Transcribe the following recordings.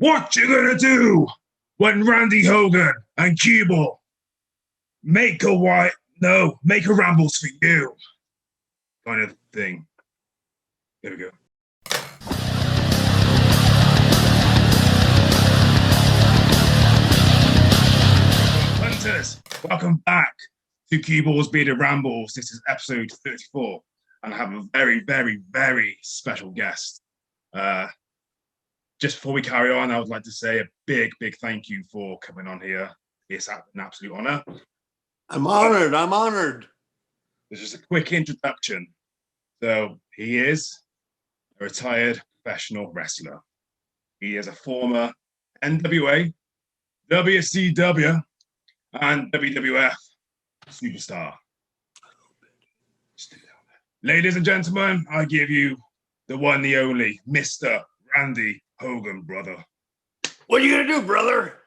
What you gonna do when Randy Hogan and CueBall make a Rambles for you kind of thing. There we go. Hunters, welcome back to CueBall's Bearded Rambles. This is episode 34, and I have a very, very, very special guest. Just before we carry on, I would like to say a big, big thank you for coming on here. It's an absolute honor. I'm honored. This is a quick introduction. So he is a retired professional wrestler. He is a former NWA, WCW, and WWF Superstar. Ladies and gentlemen, I give you the one, the only, Mr. Randy Hogan, brother. What are you gonna do, brother?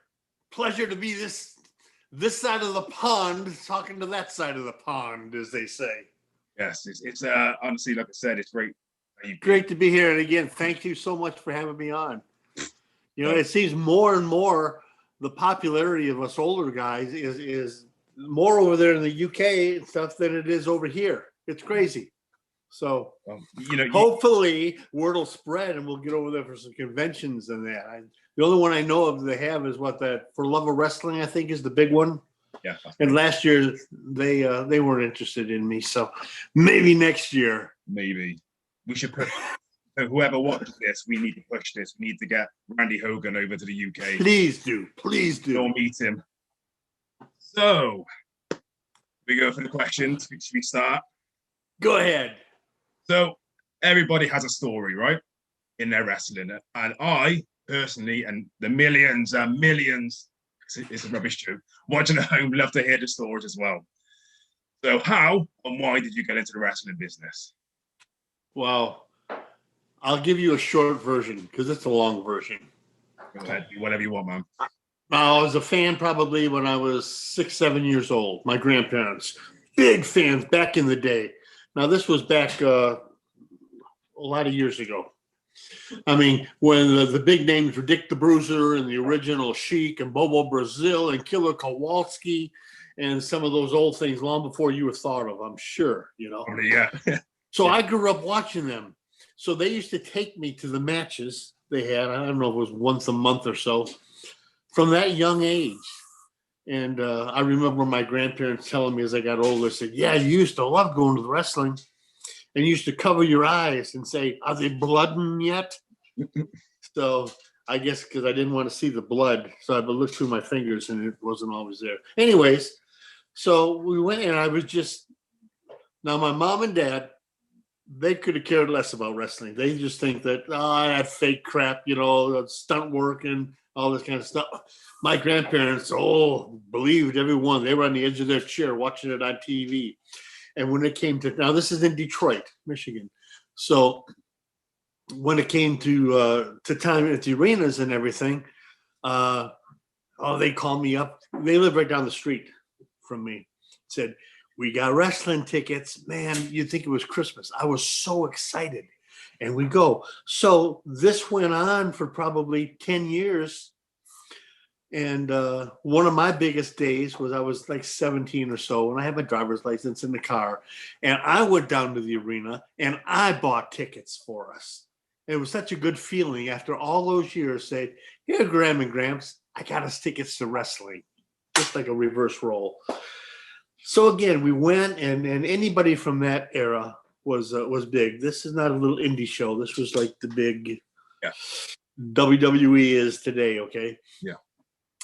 Pleasure to be this side of the pond, talking to that side of the pond, as they say. Yes, it's honestly, like I said, it's great. Great to be here, and again, thank you so much for having me on. You know, it seems more and more the popularity of us older guys is more over there in the UK and stuff than it is over here. It's crazy. So, hopefully word will spread and we'll get over there for some conventions and that. The only one I know of they have is that For Love of Wrestling, I think, is the big one. Yeah. And last year they weren't interested in me, so maybe next year. Maybe we should put whoever watches this. We need to push this. We need to get Randy Hogan over to the UK. Please do. We'll meet him. So we go for the questions. Should we start? Go ahead. So everybody has a story, right, in their wrestling. And I personally, and the millions and millions, it's a rubbish joke, watching at home, love to hear the stories as well. So how and why did you get into the wrestling business? Well, I'll give you a short version because it's a long version. Go ahead, do whatever you want, man. I was a fan probably when I was 6, 7 years old. My grandparents, big fans back in the day. Now, this was back a lot of years ago. I mean, when the big names were Dick the Bruiser and the original Sheik and Bobo Brazil and Killer Kowalski and some of those old things long before you were thought of, I'm sure, you know. Yeah. So I grew up watching them. So they used to take me to the matches they had. I don't know if it was once a month or so from that young age. And I remember my grandparents telling me as I got older, said, yeah, you used to love going to the wrestling. And you used to cover your eyes and say, are they blooding yet? So I guess because I didn't want to see the blood. So I would look through my fingers and it wasn't always there. Anyways, so we went and I was just, now my mom and dad, they could have cared less about wrestling. They just think that, that fake crap, stunt work and all this kind of stuff. My grandparents, believed everyone. They were on the edge of their chair watching it on TV. And when it came to, now this is in Detroit, Michigan. So when it came to time at the arenas and everything, they called me up. They live right down the street from me. Said, we got wrestling tickets. Man, you'd think it was Christmas. I was so excited. And we go. So this went on for probably 10 years. And one of my biggest days was I was like 17 or so, and I had my driver's license in the car. And I went down to the arena, and I bought tickets for us. It was such a good feeling after all those years, say, here, Graham and Gramps, I got us tickets to wrestling. Just like a reverse role. So again, we went, and anybody from that era was big. This is not a little indie show. This was like the big WWE is today, okay? Yeah.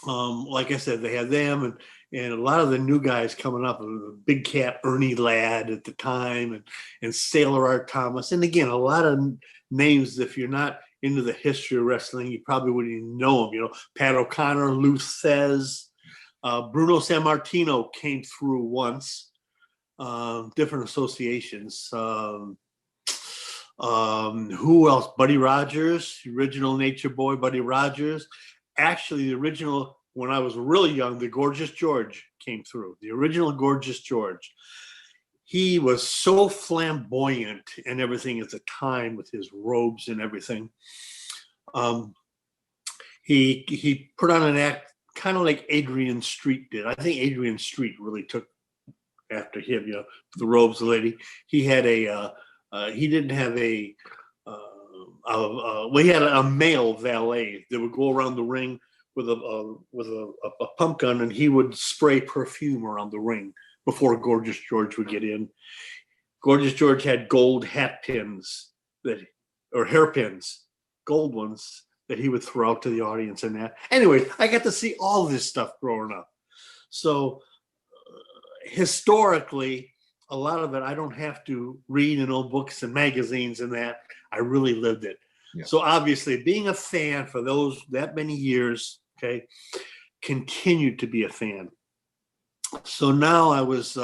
Like I said, they had them and a lot of the new guys coming up. Big Cat Ernie Ladd at the time and Sailor Art Thomas. And again, a lot of names, if you're not into the history of wrestling, you probably wouldn't even know them. Pat O'Connor, Lou Thez, Bruno Sammartino came through once, different associations. Who else? Buddy Rogers, original Nature Boy, Buddy Rogers. Actually, the original, when I was really young, the Gorgeous George came through. The original Gorgeous George. He was so flamboyant and everything at the time with his robes and everything. He put on an act kind of like Adrian Street did. I think Adrian Street really took after him, the robes lady. He had he didn't have he had a male valet that would go around the ring with a pump gun, and he would spray perfume around the ring before Gorgeous George would get in. Gorgeous George had gold hat pins or hairpins, gold ones that he would throw out to the audience and that. Anyway, I got to see all this stuff growing up. So historically, a lot of it I don't have to read in old books and magazines and that. I really lived it. Yeah. So obviously, being a fan for that many years, okay, continued to be a fan. So now I was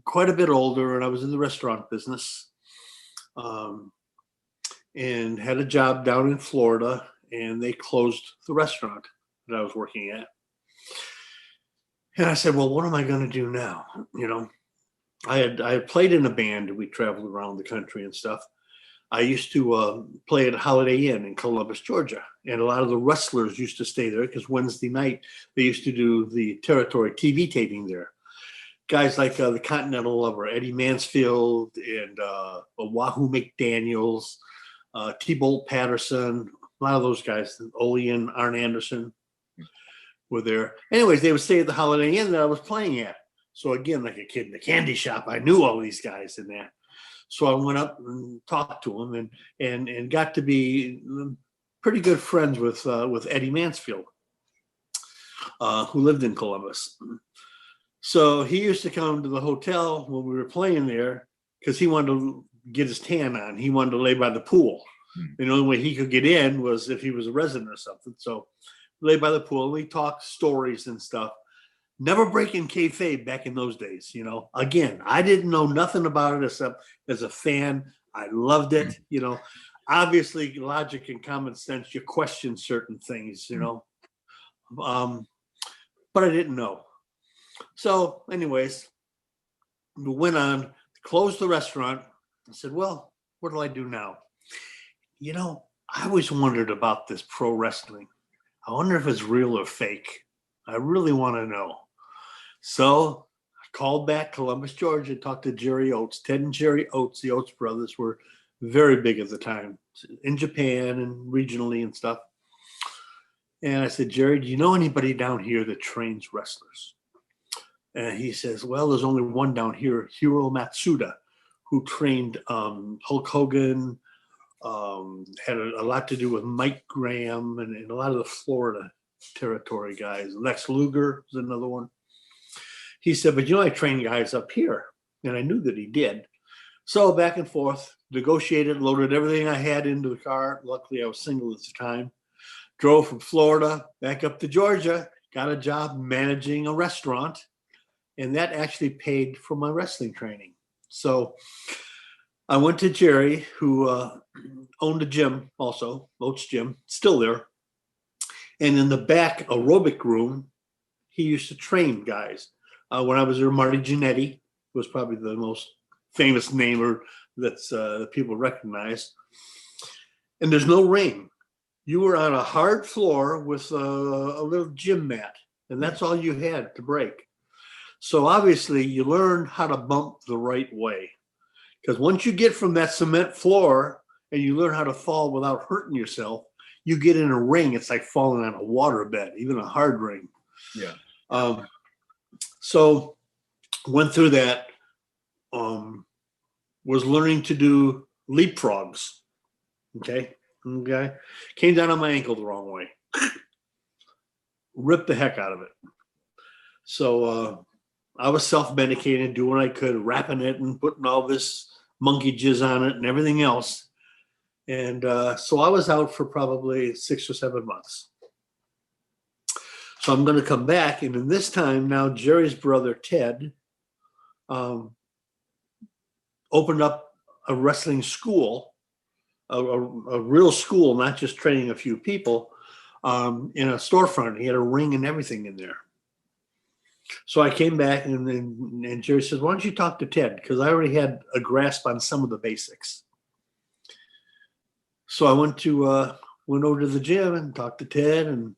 quite a bit older, and I was in the restaurant business, and had a job down in Florida, and they closed the restaurant that I was working at. And I said, well, what am I going to do now? I had played in a band, and we traveled around the country and stuff. I used to play at Holiday Inn in Columbus, Georgia. And a lot of the wrestlers used to stay there because Wednesday night they used to do the territory TV taping there. Guys like the Continental Lover, Eddie Mansfield, and Wahoo McDaniels, T-Bolt Patterson, a lot of those guys, Ole and Arn Anderson were there. Anyways, they would stay at the Holiday Inn that I was playing at. So again, like a kid in the candy shop, I knew all these guys in there. So I went up and talked to them and got to be pretty good friends with Eddie Mansfield, who lived in Columbus. So he used to come to the hotel when we were playing there because he wanted to get his tan on. He wanted to lay by the pool. The only way he could get in was if he was a resident or something. So lay by the pool, and we talked stories and stuff. Never breaking kayfabe back in those days, Again, I didn't know nothing about it except as a fan. I loved it, Obviously, logic and common sense, you question certain things, but I didn't know. So anyways, we went on, closed the restaurant. I said, well, what do I do now? I always wondered about this pro wrestling. I wonder if it's real or fake. I really want to know. So I called back Columbus, Georgia, talked to Jerry Oates. Ted and Jerry Oates, the Oates brothers, were very big at the time in Japan and regionally and stuff. And I said, Jerry, do you know anybody down here that trains wrestlers? And he says, well, there's only one down here, Hiro Matsuda, who trained Hulk Hogan, had a lot to do with Mike Graham and a lot of the Florida territory guys. Lex Luger was another one. He said, but I train guys up here. And I knew that he did. So back and forth, negotiated, loaded everything I had into the car. Luckily, I was single at the time. Drove from Florida back up to Georgia, got a job managing a restaurant. And that actually paid for my wrestling training. So I went to Jerry, who owned a gym also, Oates Gym, still there. And in the back aerobic room, he used to train guys. When I was there, Marty Jannetty was probably the most famous namer that people recognize. And there's no ring. You were on a hard floor with a little gym mat, and that's all you had to break. So obviously, you learn how to bump the right way. Because once you get from that cement floor and you learn how to fall without hurting yourself, you get in a ring, it's like falling on a water bed, even a hard ring. Yeah. So went through that, was learning to do leapfrogs. Okay. Came down on my ankle the wrong way. Ripped the heck out of it. So I was self-medicating, doing what I could, wrapping it and putting all this monkey jizz on it and everything else. And so I was out for probably 6 or 7 months. So I'm going to come back. And in this time now, Jerry's brother, Ted, opened up a wrestling school, a real school, not just training a few people, in a storefront. He had a ring and everything in there. So I came back and Jerry says, why don't you talk to Ted? Because I already had a grasp on some of the basics. So I went to went over to the gym and talked to Ted and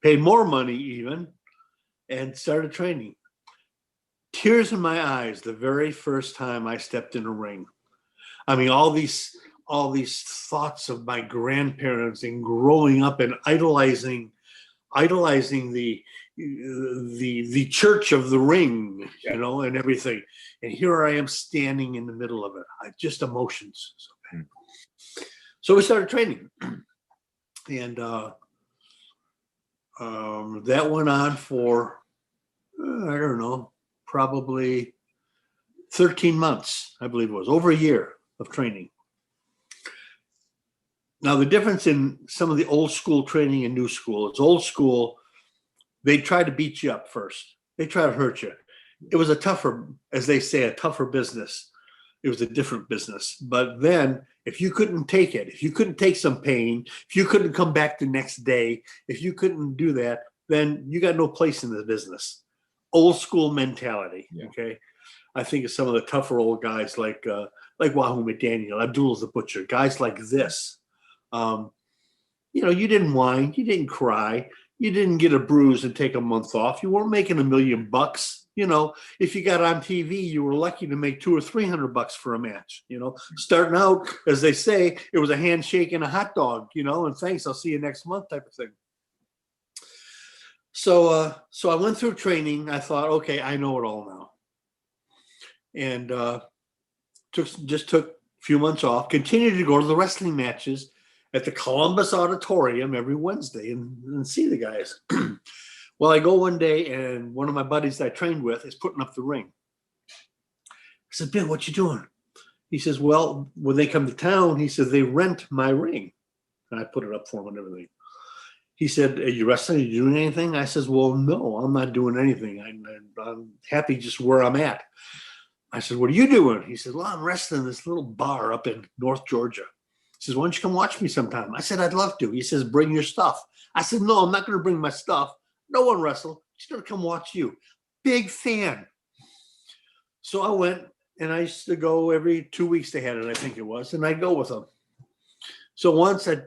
paid more money even and started training. Tears in my eyes the very first time I stepped in a ring. I mean, all these thoughts of my grandparents and growing up and idolizing the church of the ring, you know, and everything. And here I am standing in the middle of it. Just emotions. So we started training, and that went on for I don't know, probably 13 months. I believe it was over a year of training. Now, the difference in some of the old school training and new school is old school, they try to beat you up first. They try to hurt you. It was a tougher, as they say, a tougher business. It was a different business. But then if you couldn't take it, if you couldn't take some pain, if you couldn't come back the next day, if you couldn't do that, then you got no place in the business. Old school mentality, okay? I think of some of the tougher old guys like Wahoo McDaniel, Abdullah the Butcher, guys like this. You know, you didn't whine, you didn't cry, you didn't get a bruise and take a month off. You weren't making $1 million. You know, if you got on TV, you were lucky to make $200 or $300 for a match. You know, starting out, as they say, it was a handshake and a hot dog. You know, and thanks, I'll see you next month, type of thing. So I went through training. I thought, okay, I know it all now, and just took a few months off. Continued to go to the wrestling matches at the Columbus Auditorium every Wednesday and see the guys. Well, I go one day and one of my buddies that I trained with is putting up the ring. I said, Bill, what you doing? He says, well, when they come to town, he says, they rent my ring. And I put it up for him and everything. He said, are you wrestling? Are you doing anything? I says, well, no, I'm not doing anything. I'm happy just where I'm at. I said, what are you doing? He said, well, I'm wrestling this little bar up in North Georgia. He says, why don't you come watch me sometime? I said, I'd love to. He says, bring your stuff. I said, no, I'm not going to bring my stuff. No one wrestled. Just going to come watch you. Big fan. So I went, and I used to go every 2 weeks they had it, I think it was, and I'd go with them. So once I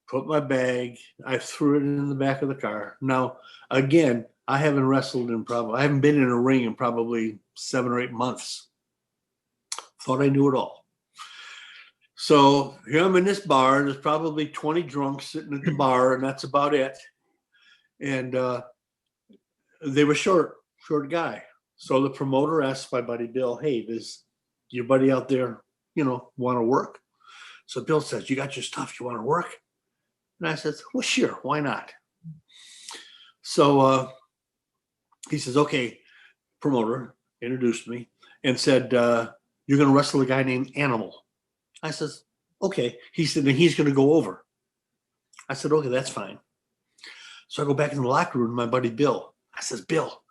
put my bag, I threw it in the back of the car. Now, again, I haven't been in a ring in probably 7 or 8 months. Thought I knew it all. So here I'm in this bar, and there's probably 20 drunks sitting at the bar, and that's about it. And they were short guy. So the promoter asked my buddy Bill, hey, does your buddy out there, you know, want to work? So Bill says, you got your stuff, you want to work? And I said, well, sure, why not? So he says, okay, promoter introduced me and said, you're going to wrestle a guy named Animal. I says, okay. He said, and he's going to go over. I said, okay, that's fine. So I go back in the locker room to my buddy Bill. I says, Bill,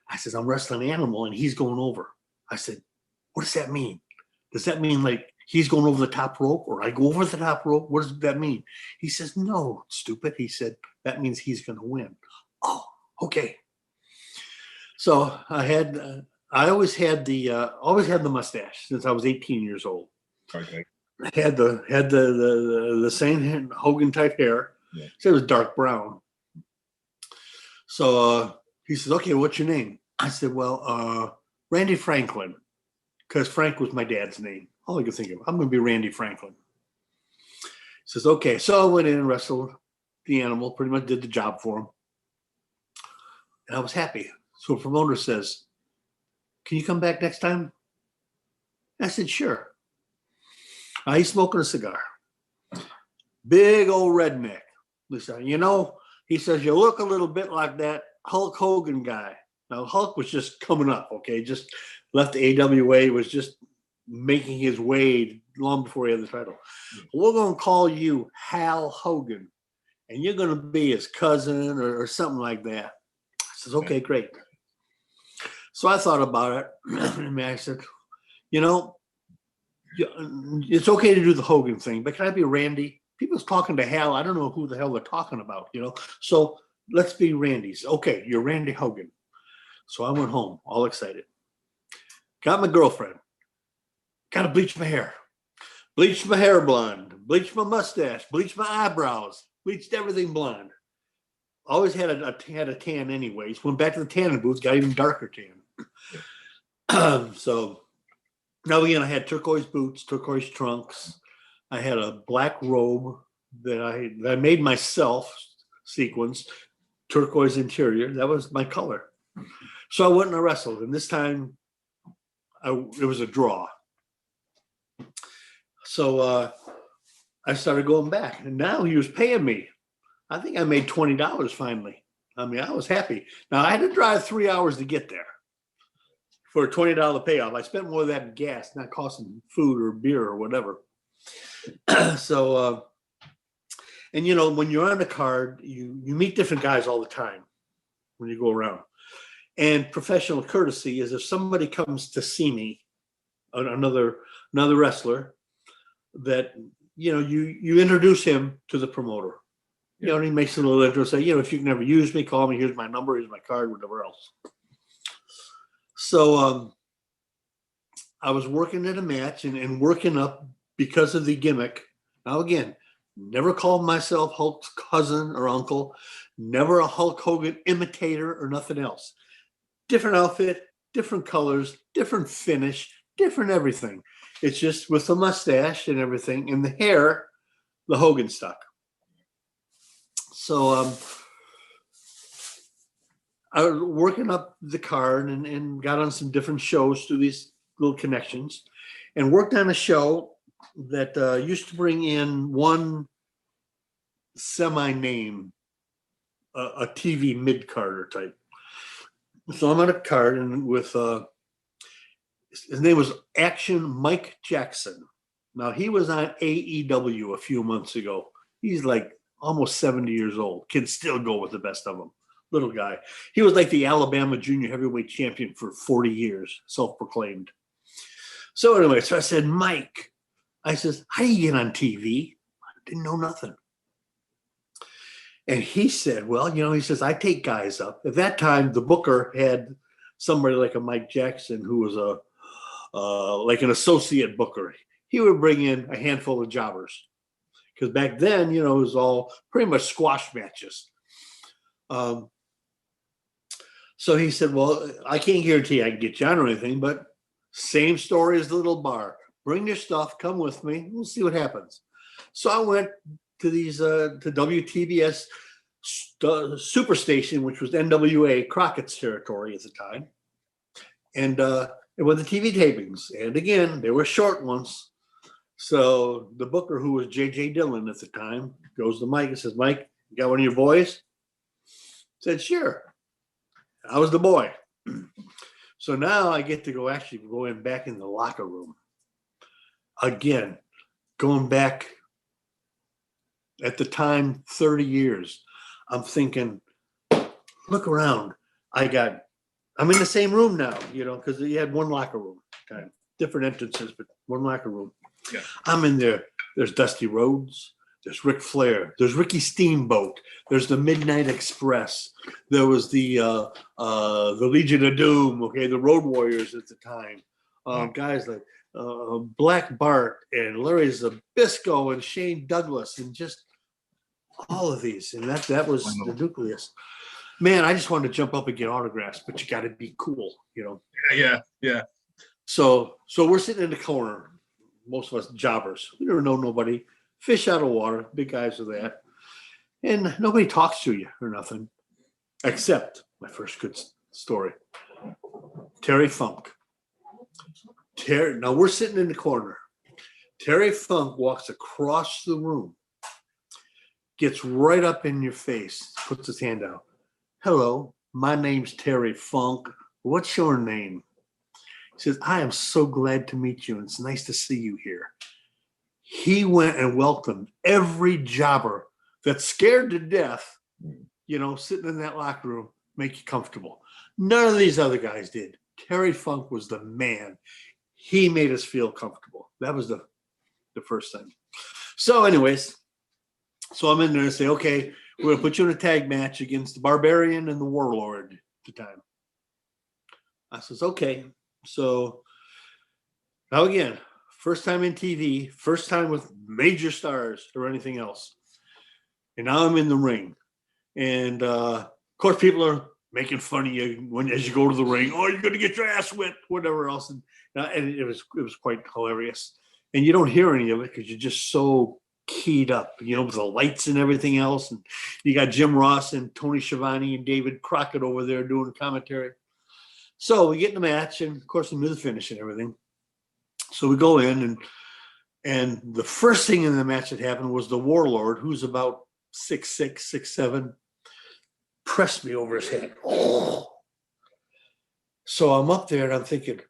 I'm wrestling Animal and he's going over. I said, what does that mean? Does that mean like he's going over the top rope or I go over the top rope? What does that mean? He says, no, stupid. He said, that means he's going to win. Oh, okay. So I always had the mustache since I was 18 years old. Okay. I had the same Hogan type hair. Yeah. So it was dark brown. So he says, okay, what's your name? I said, well, Randy Franklin, because Frank was my dad's name. All I could think of, I'm going to be Randy Franklin. He says, okay. So I went in and wrestled the Animal, pretty much did the job for him. And I was happy. So a promoter says, can you come back next time? I said, sure. He's smoking a cigar. Big old redneck. Listen, you know, he says, you look a little bit like that Hulk Hogan guy. Now, Hulk was just coming up, okay? Just left the AWA, was just making his way long before he had the title. Yeah. We're going to call you Hal Hogan, and you're going to be his cousin or something like that. I says, okay, great. So I thought about it. And I said, you know, it's okay to do the Hogan thing, but can I be Randy? People's talking to Hal. I don't know who the hell they're talking about, you know? So let's be Randy's. Okay, you're Randy Hogan. So I went home, all excited. Got my girlfriend. Got to bleach my hair. Bleached my hair blonde, bleached my mustache, bleached my eyebrows, bleached everything blonde. Always had a tan anyways. Went back to the tanning booth, got even darker tan. So now again, I had turquoise boots, turquoise trunks. I had a black robe that I made myself, sequins, turquoise interior. That was my color. So I went and I wrestled, and this time it was a draw. So I started going back, and now he was paying me. I think I made $20 finally. I mean, I was happy. Now, I had to drive 3 hours to get there for a $20 payoff. I spent more of that in gas, not costing food or beer or whatever. So, and you know, when you're on the card, you meet different guys all the time when you go around. And professional courtesy is if somebody comes to see me, another wrestler, that, you know, you introduce him to the promoter. You know, and he makes a little intro, say, you know, if you can ever use me, call me. Here's my number. Here's my card, whatever else. So I was working at a match and working up because of the gimmick. Now, again, never called myself Hulk's cousin or uncle. Never a Hulk Hogan imitator or nothing else. Different outfit, different colors, different finish, different everything. It's just with the mustache and everything and the hair, the Hogan stuck. So I was working up the card and got on some different shows through these little connections, and worked on a show that used to bring in one semi-name, a TV mid-carder type. So I'm on a card and with his name was Action Mike Jackson. Now he was on AEW a few months ago. He's like almost 70 years old. Can still go with the best of them. Little guy. He was like the Alabama junior heavyweight champion for 40 years, self-proclaimed. So anyway, so I said, Mike, I says, how do you get on TV? I didn't know nothing. And he said, well, you know, he says, I take guys up. At that time, the booker had somebody like a Mike Jackson who was like an associate booker. He would bring in a handful of jobbers. Because back then, you know, it was all pretty much squash matches. So he said, well, I can't guarantee I can get you on or anything, but same story as the little bar. Bring your stuff, come with me, we'll see what happens. So I went to these, to WTBS Superstation, which was NWA Crockett's territory at the time. And it was the TV tapings. And again, they were short ones. So the booker, who was J.J. Dillon at the time, goes to Mike and says, Mike, you got one of your boys? Said, sure. I was the boy. So now I get to go in back in the locker room. Again, going back at the time, 30 years. I'm thinking, look around. I'm in the same room now, you know, because you had one locker room, kind of different entrances, but one locker room. Yeah. I'm in there. There's Dusty Rhodes. There's Ric Flair. There's Ricky Steamboat. There's the Midnight Express. There was the Legion of Doom. Okay, the Road Warriors at the time. Guys like Black Bart and Larry Zbyszko and Shane Douglas and just all of these. And that was the nucleus. Man, I just wanted to jump up and get autographs, but you got to be cool, you know. Yeah. So we're sitting in the corner. Most of us jobbers. We don't know nobody. Fish out of water. Big guys with that. And nobody talks to you or nothing. Except my first good story. Terry Funk. Now we're sitting in the corner. Terry Funk walks across the room. Gets right up in your face. Puts his hand out. Hello, my name's Terry Funk. What's your name? He says, I am so glad to meet you, and it's nice to see you here. He went and welcomed every jobber that's scared to death, you know, sitting in that locker room, make you comfortable. None of these other guys did. Terry Funk was the man. He made us feel comfortable. That was the first thing. So anyways, so I'm in there and say, okay, we're going to put you in a tag match against the Barbarian and the Warlord at the time. I says, okay. So now again, First time in TV, first time with major stars or anything else. And now I'm in the ring. And of course, people are making fun of you as you go to the ring. Oh, you're going to get your ass whipped, whatever else. And it was quite hilarious. And you don't hear any of it because you're just so keyed up, with the lights and everything else. And you got Jim Ross and Tony Schiavone and David Crockett over there doing commentary. So we get in the match, and of course, we knew the finish and everything. So we go in, and the first thing in the match that happened was the Warlord, who's about 6'6", 6'7", pressed me over his head. Oh. So I'm up there and I'm thinking,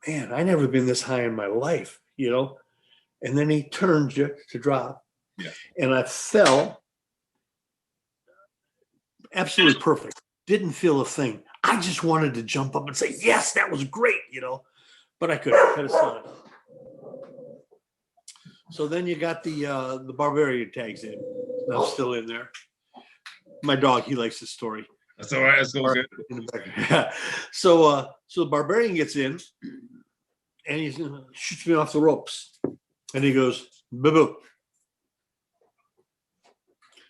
man, I never been this high in my life, And then he turned to drop. Yeah. And I fell absolutely perfect. Didn't feel a thing. I just wanted to jump up and say, yes, that was great, But I couldn't. Had a sign. So then you got the Barbarian tags in. I'm still in there. My dog, he likes this story. That's all right. That's all good. So the Barbarian gets in, and he shoots me off the ropes, and he goes, boo-boo.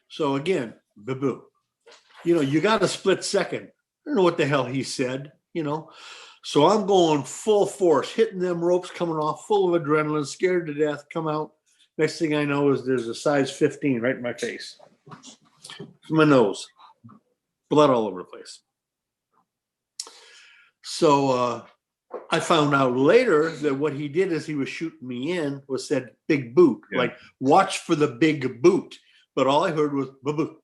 So again, boo-boo. You got a split second. I don't know what the hell he said, So I'm going full force, hitting them ropes, coming off full of adrenaline, scared to death, come out. Next thing I know is there's a size 15 right in my face. From my nose. Blood all over the place. So I found out later that what he did as he was shooting me in was said big boot, like watch for the big boot. But all I heard was boo-boo.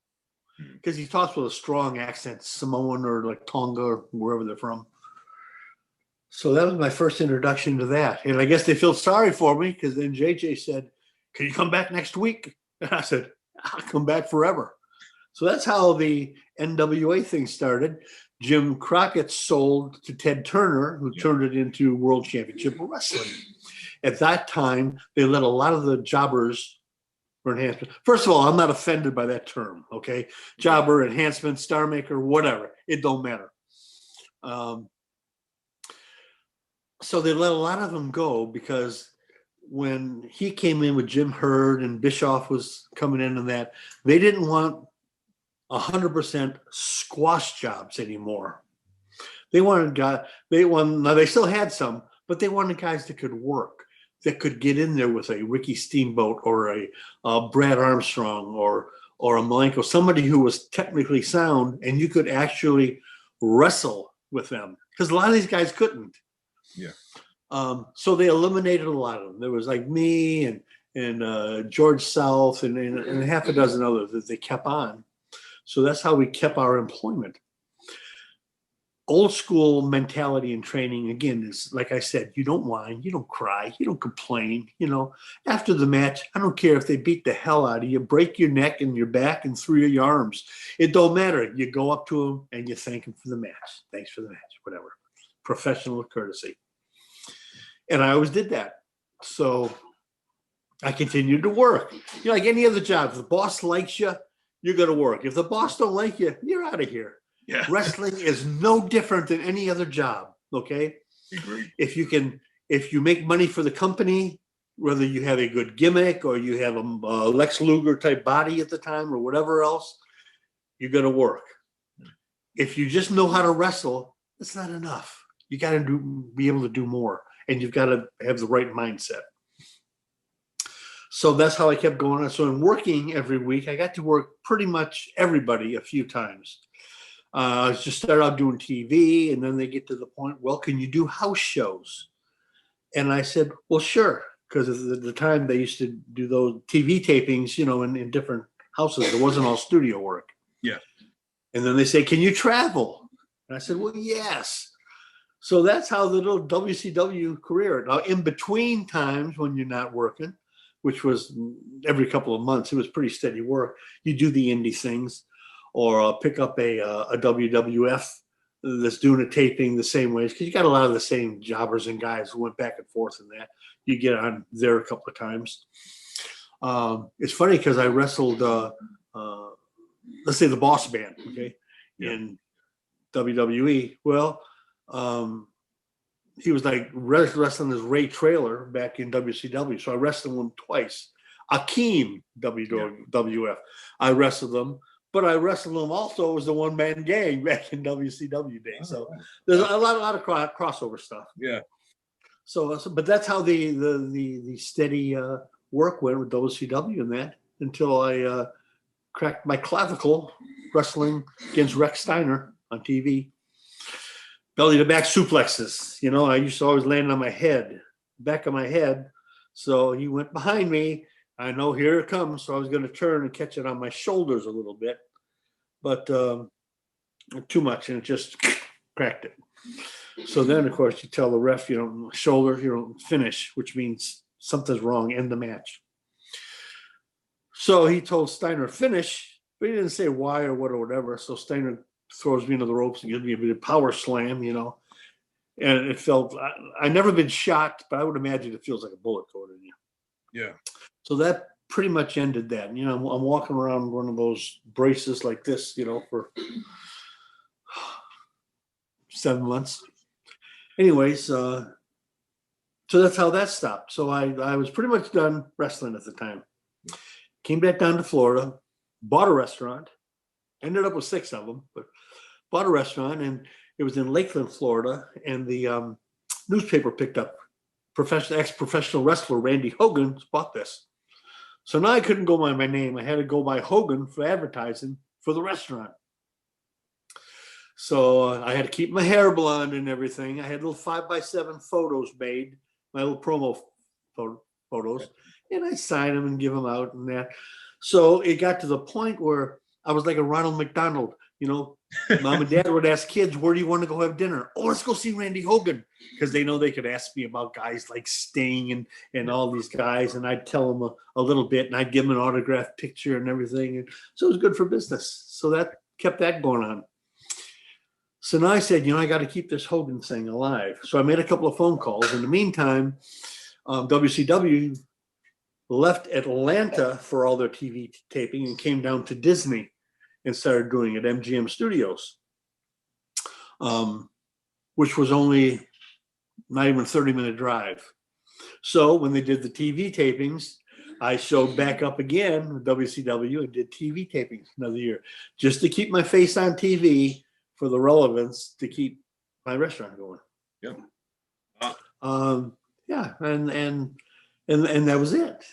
Because he talks with a strong accent, Samoan or like Tonga or wherever they're from. So that was my first introduction to that. And I guess they felt sorry for me because then JJ said, can you come back next week? And I said, I'll come back forever. So that's how the NWA thing started. Jim Crockett sold to Ted Turner, who turned it into World Championship Wrestling. At that time, they let a lot of the jobbers for enhancement. First of all, I'm not offended by that term, okay? Jobber, enhancement, star maker, whatever. It don't matter. So they let a lot of them go because when he came in with Jim Herd and Bischoff was coming in and that, they didn't want 100% squash jobs anymore. They wanted now they still had some, but they wanted guys that could work, that could get in there with a Ricky Steamboat or a Brad Armstrong or a Malenko, somebody who was technically sound and you could actually wrestle with them because a lot of these guys couldn't. Yeah. So they eliminated a lot of them. There was like me and George South and half a dozen others that they kept on. So that's how we kept our employment. Old school mentality and training, again, is like I said, you don't whine, you don't cry, you don't complain. After the match, I don't care if they beat the hell out of you, break your neck and your back and 3 of your arms. It don't matter. You go up to them and you thank them for the match. Thanks for the match, whatever. Professional courtesy. And I always did that. So I continued to work. Like any other job, if the boss likes you, you're going to work. If the boss don't like you, you're out of here. Yeah. Wrestling is no different than any other job. Okay. Agreed. If you make money for the company, whether you have a good gimmick or you have a Lex Luger type body at the time or whatever else, you're going to work. If you just know how to wrestle, it's not enough. You got to be able to do more, and you've got to have the right mindset. So that's how I kept going on. So in working every week, I got to work pretty much everybody a few times. I just started out doing TV, and then they get to the point, well, can you do house shows? And I said, well, sure. Because at the time they used to do those TV tapings, in different houses. It wasn't all studio work. Yeah. And then they say, can you travel? And I said, well, yes. So that's how the little WCW career. Now, in between times when you're not working, which was every couple of months, it was pretty steady work. You do the indie things or pick up a WWF that's doing a taping the same ways because you got a lot of the same jobbers and guys who went back and forth in that. You get on there a couple of times. It's funny because I wrestled, let's say the Boss Man, okay, in WWE. Well, he was like wrestling as Ray Traylor back in WCW. So I wrestled him twice. Akeem, WWF. I wrestled them, but I wrestled them also as the one-man gang back in WCW days. So there's a lot of crossover stuff. Yeah. So, but that's how the steady work went with WCW and that until I cracked my clavicle wrestling against Rex Steiner on TV. Belly to back suplexes. You know, I used to always land on my head, back of my head. So he went behind me. I know here it comes. So I was going to turn and catch it on my shoulders a little bit, but too much, and it just cracked it. So then, of course, you tell the ref, you don't finish, which means something's wrong, end the match. So he told Steiner finish, but he didn't say why or what or whatever. So Steiner throws me into the ropes and gives me a bit of power slam, you know. And it felt, I never been shot, but I would imagine it feels like a bullet going in you. Yeah. So that pretty much ended that. You know, I'm walking around one of those braces like this, you know, for 7 months. Anyways, so that's how that stopped. So I was pretty much done wrestling at the time. Came back down to Florida, bought a restaurant, ended up with 6 of them, but bought a restaurant, and it was in Lakeland, Florida, and the newspaper picked up ex-professional wrestler Randy Hogan bought this. So now I couldn't go by my name. I had to go by Hogan for advertising for the restaurant. So I had to keep my hair blonde and everything. I had little 5x7 photos made, my little promo photos, and I sign them and give them out and that. So it got to the point where I was like a Ronald McDonald, you know. Mom and Dad would ask kids, where do you want to go have dinner? Oh, let's go see Randy Hogan, because they know they could ask me about guys like Sting and all these guys, and I'd tell them a little bit, and I'd give them an autographed picture and everything. And so it was good for business. So that kept that going on. So now I said, you know, I got to keep this Hogan thing alive. So I made a couple of phone calls. In the meantime, WCW left Atlanta for all their TV taping and came down to Disney and started doing it at MGM Studios, which was only not even a 30-minute drive. So when they did the TV tapings, I showed back up again with WCW and did TV tapings another year, just to keep my face on TV for the relevance, to keep my restaurant going. Yeah. Yeah, and that was it.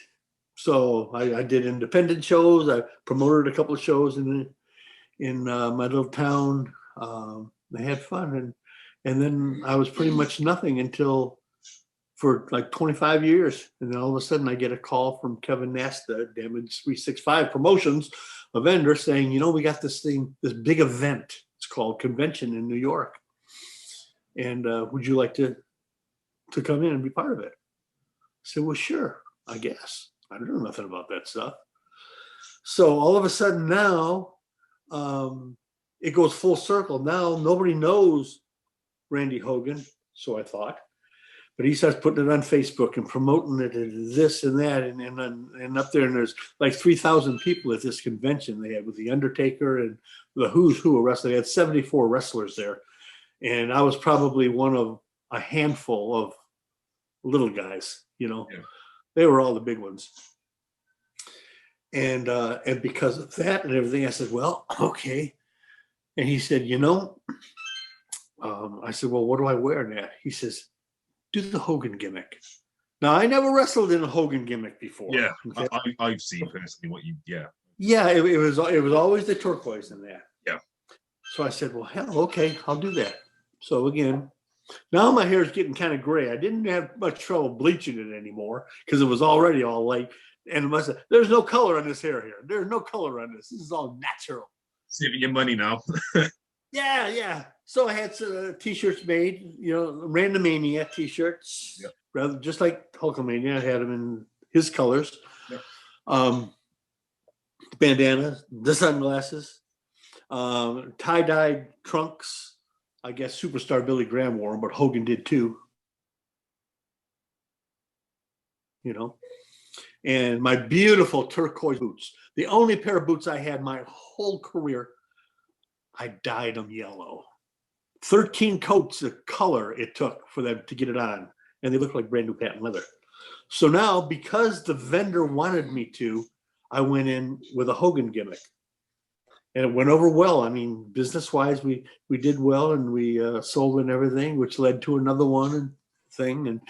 So I did independent shows. I promoted a couple of shows in my little town. I had fun, and then I was pretty much nothing until for like 25 years, and then all of a sudden I get a call from Kevin Nasta, Damage 365 Promotions, a vendor, saying, you know, we got this big event. It's called Convention in New York, and would you like to come in and be part of it? I said, well, sure, I guess. I don't know nothing about that stuff. So all of a sudden now, it goes full circle. Now nobody knows Randy Hogan, so I thought, but he starts putting it on Facebook and promoting it and this and that, and up there, and there's like 3,000 people at this convention they had with the Undertaker and the who's who of wrestling. They had 74 wrestlers there, and I was probably one of a handful of little guys. You know, yeah. They were all the big ones. And because of that and everything, I said, well, okay. And he said, you know, I said, well, what do I wear now? He says, do the Hogan gimmick. Now, I never wrestled in a Hogan gimmick before. Yeah, okay? I've seen personally what you, yeah. Yeah, it was always the turquoise in there. Yeah. So I said, well, hell, okay, I'll do that. So again, now my hair is getting kind of gray. I didn't have much trouble bleaching it anymore because it was already all light. And there's no color on this hair here. There's no color on this. This is all natural. Saving your money now. Yeah. So I had t-shirts made, you know, RANDAMANIA t-shirts. Yep. Rather just like Hulkamania. I had them in his colors. Yep. Bandanas, the sunglasses, tie-dyed trunks. I guess Superstar Billy Graham wore them, but Hogan did too. You know, and my beautiful turquoise boots. The only pair of boots I had my whole career, I dyed them yellow 13 coats of color it took for them to get it on, and they look like brand new patent leather. So now, because the vendor wanted me to, I went in with a Hogan gimmick, and it went over well. I mean, business-wise, we did well, and we sold and everything, which led to another one and thing. And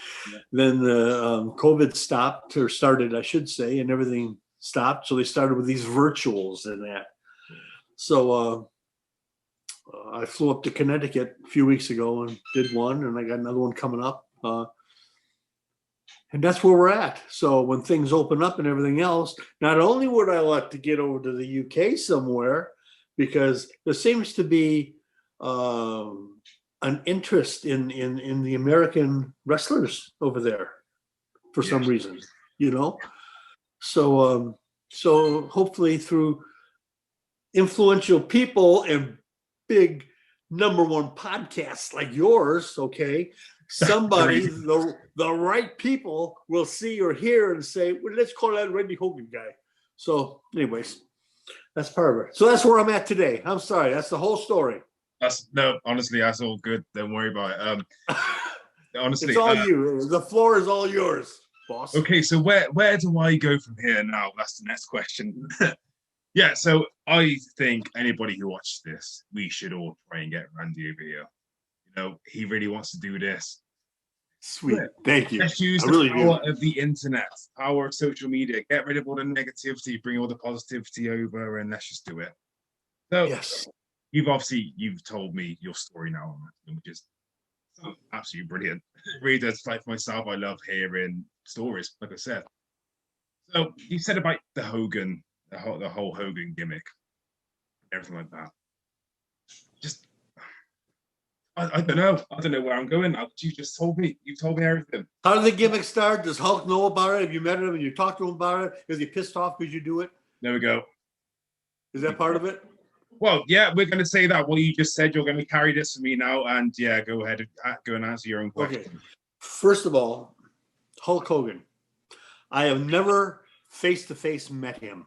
then the COVID stopped, or started, I should say, and everything stopped. So they started with these virtuals and that. So I flew up to Connecticut a few weeks ago and did one, and I got another one coming up. And that's where we're at. So when things open up and everything else, not only would I like to get over to the UK somewhere, because there seems to be an interest in the American wrestlers over there for some reason, you know. So so hopefully through influential people and big #1 podcasts like yours, okay, somebody, the right people will see or hear and say, well, let's call that Randy Hogan guy. So anyways, that's part of it. So that's where I'm at today. I'm sorry. That's the whole story. Honestly, that's all good. Don't worry about it. Honestly, it's all you. The floor is all yours, boss. Okay, so where do I go from here now? That's the next question. Yeah, so I think anybody who watches this, we should all try and get Randy over here. You know, he really wants to do this. Sweet. Thank you. Let's use the power of the internet, power of social media, get rid of all the negativity, bring all the positivity over, and let's just do it. So yes, you've told me your story now, which is absolutely brilliant. Readers like myself, I love hearing stories, like I said. So you said about the Hogan, the whole Hogan gimmick, everything like that. Just I don't know. I don't know where I'm going. You just told me. You told me everything. How did the gimmick start? Does Hulk know about it? Have you met him and you talked to him about it? Is he pissed off because you do it? There we go. Is that part of it? Well, yeah, we're going to say that. Well, you just said you're going to carry this for me now, and yeah, go ahead, go and answer your own question. Okay. First of all, Hulk Hogan. I have never face-to-face met him.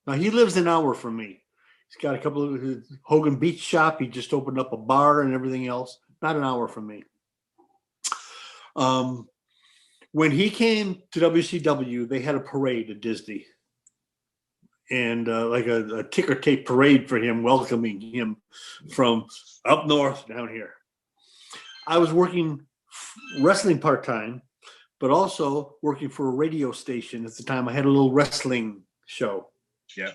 Now, he lives an hour from me. He's got a couple of his Hogan Beach Shop. He just opened up a bar and everything else. Not an hour from me. When he came to WCW, they had a parade at Disney. And like a ticker tape parade for him, welcoming him from up north down here. I was working wrestling part-time, but also working for a radio station at the time. I had a little wrestling show. Yeah.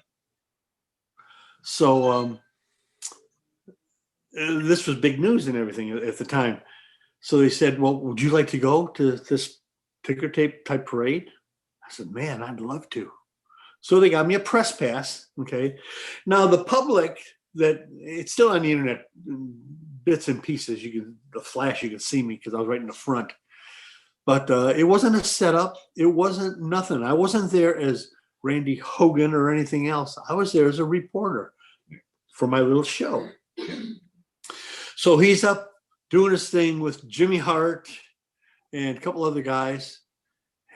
So this was big news and everything at the time. So they said, well, would you like to go to this ticker tape type parade? I said, man, I'd love to. So they got me a press pass. Okay. Now the public, that it's still on the internet, bits and pieces. The flash, you can see me because I was right in the front. But it wasn't a setup. It wasn't nothing. I wasn't there as Randy Hogan or anything else. I was there as a reporter for my little show. So he's up doing his thing with Jimmy Hart and a couple other guys.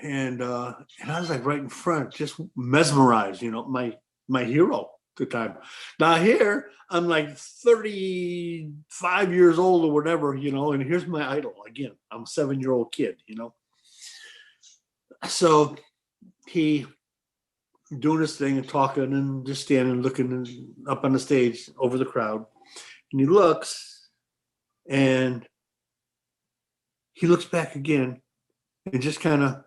And I was like right in front, just mesmerized, you know, my hero at the time. Now here, I'm like 35 years old or whatever, you know, and here's my idol again. I'm a 7-year-old kid, you know. So he doing his thing and talking and just standing, looking up on the stage over the crowd. And he looks and he looks back again and just kind of,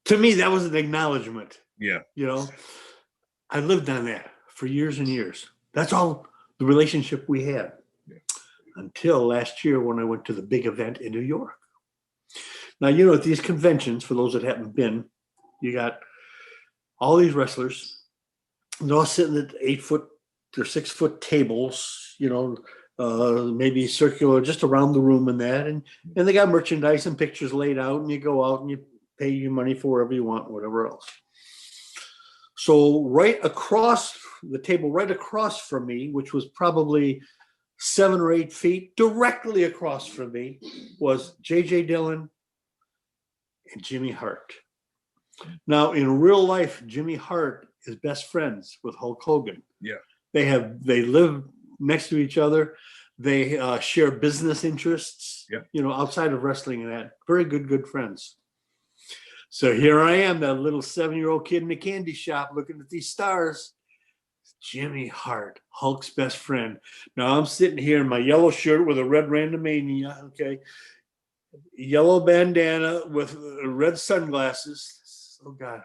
to me, that was an acknowledgement. Yeah. You know, I lived on that for years and years. That's all the relationship we had until last year when I went to the big event in New York. Now, you know, at these conventions, for those that haven't been, you got all these wrestlers. They're all sitting at 8-foot or 6-foot tables, you know, maybe circular, just around the room and that. And they got merchandise and pictures laid out, and you go out and you pay your money for whatever you want, whatever else. So right across the table, right across from me, which was probably 7 or 8 feet, directly across from me was J.J. Dillon and Jimmy Hart. Now, in real life, Jimmy Hart is best friends with Hulk Hogan. Yeah. They live next to each other. They share business interests, Yeah. you know, outside of wrestling and that. Very good friends. So here I am, that little 7-year-old kid in the candy shop looking at these stars. Jimmy Hart, Hulk's best friend. Now I'm sitting here in my yellow shirt with a red RANDAMANIA, okay? Yellow bandana with red sunglasses. Oh, God.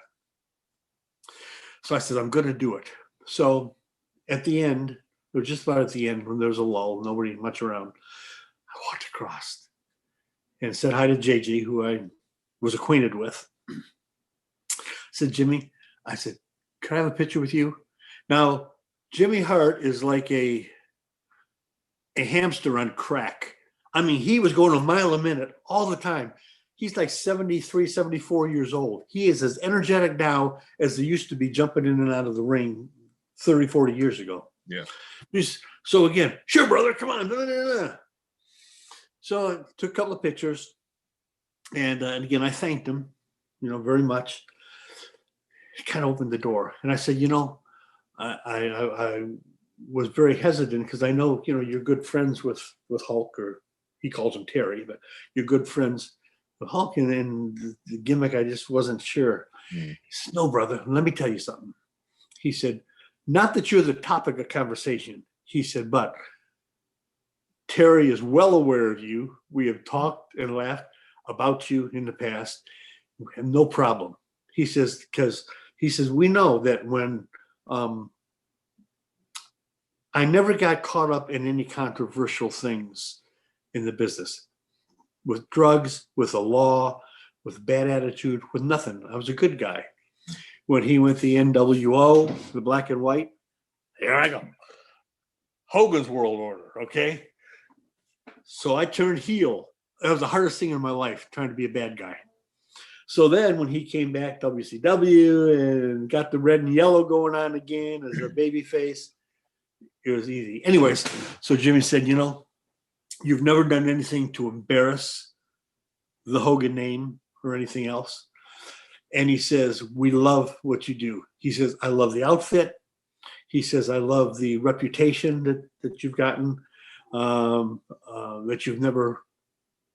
So I said, I'm going to do it. So at the end, or just about at the end, when there was a lull, nobody much around, I walked across and said hi to JJ, who I was acquainted with. I said, Jimmy, I said, can I have a picture with you? Now, Jimmy Hart is like a hamster on crack. I mean, he was going a mile a minute all the time. He's like 73, 74 years old. He is as energetic now as they used to be jumping in and out of the ring 30, 40 years ago. Yeah. So again, sure, brother, come on. So I took a couple of pictures. And again, I thanked him, you know, very much. He kind of opened the door. And I said, you know, I was very hesitant because I know, you know, you're good friends with Hulk, or he calls him Terry, but you're good friends with Hulk. And the gimmick, I just wasn't sure. He said, no, brother, let me tell you something. He said, not that you're the topic of conversation. He said, but Terry is well aware of you. We have talked and laughed about you in the past. We have no problem. He says, because he says, we know that when I never got caught up in any controversial things in the business, with drugs, with the law, with bad attitude, with nothing. I was a good guy. When he went the NWO, the black and white, here I go. Hogan's World Order, okay? So I turned heel. That was the hardest thing in my life, trying to be a bad guy. So then when he came back, WCW, and got the red and yellow going on again as a baby face, it was easy. Anyways, so Jimmy said, you know, you've never done anything to embarrass the Hogan name or anything else. And he says, we love what you do. He says, I love the outfit. He says, I love the reputation that you've gotten, that you've never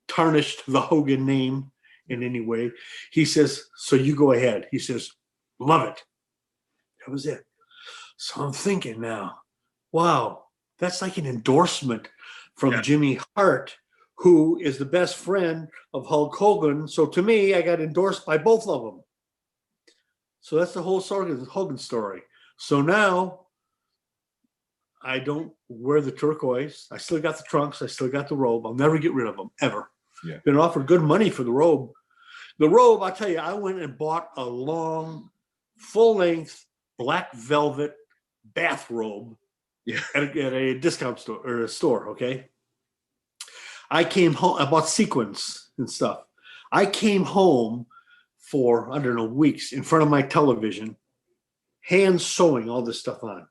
tarnished the Hogan name in any way. He says, so you go ahead. He says, love it. That was it. So I'm thinking now, wow, that's like an endorsement from Jimmy Hart, who is the best friend of Hulk Hogan. So to me, I got endorsed by both of them. So that's the whole Hogan story. So now I don't wear the turquoise. I still got the trunks. I still got the robe. I'll never get rid of them, ever. Yeah. Been offered good money for the robe. The robe, I'll tell you, I went and bought a long, full-length black velvet bathrobe at a discount store, or a store, okay? I came home, I bought sequins and stuff. I came home for, I don't know, weeks in front of my television, hand sewing all this stuff on.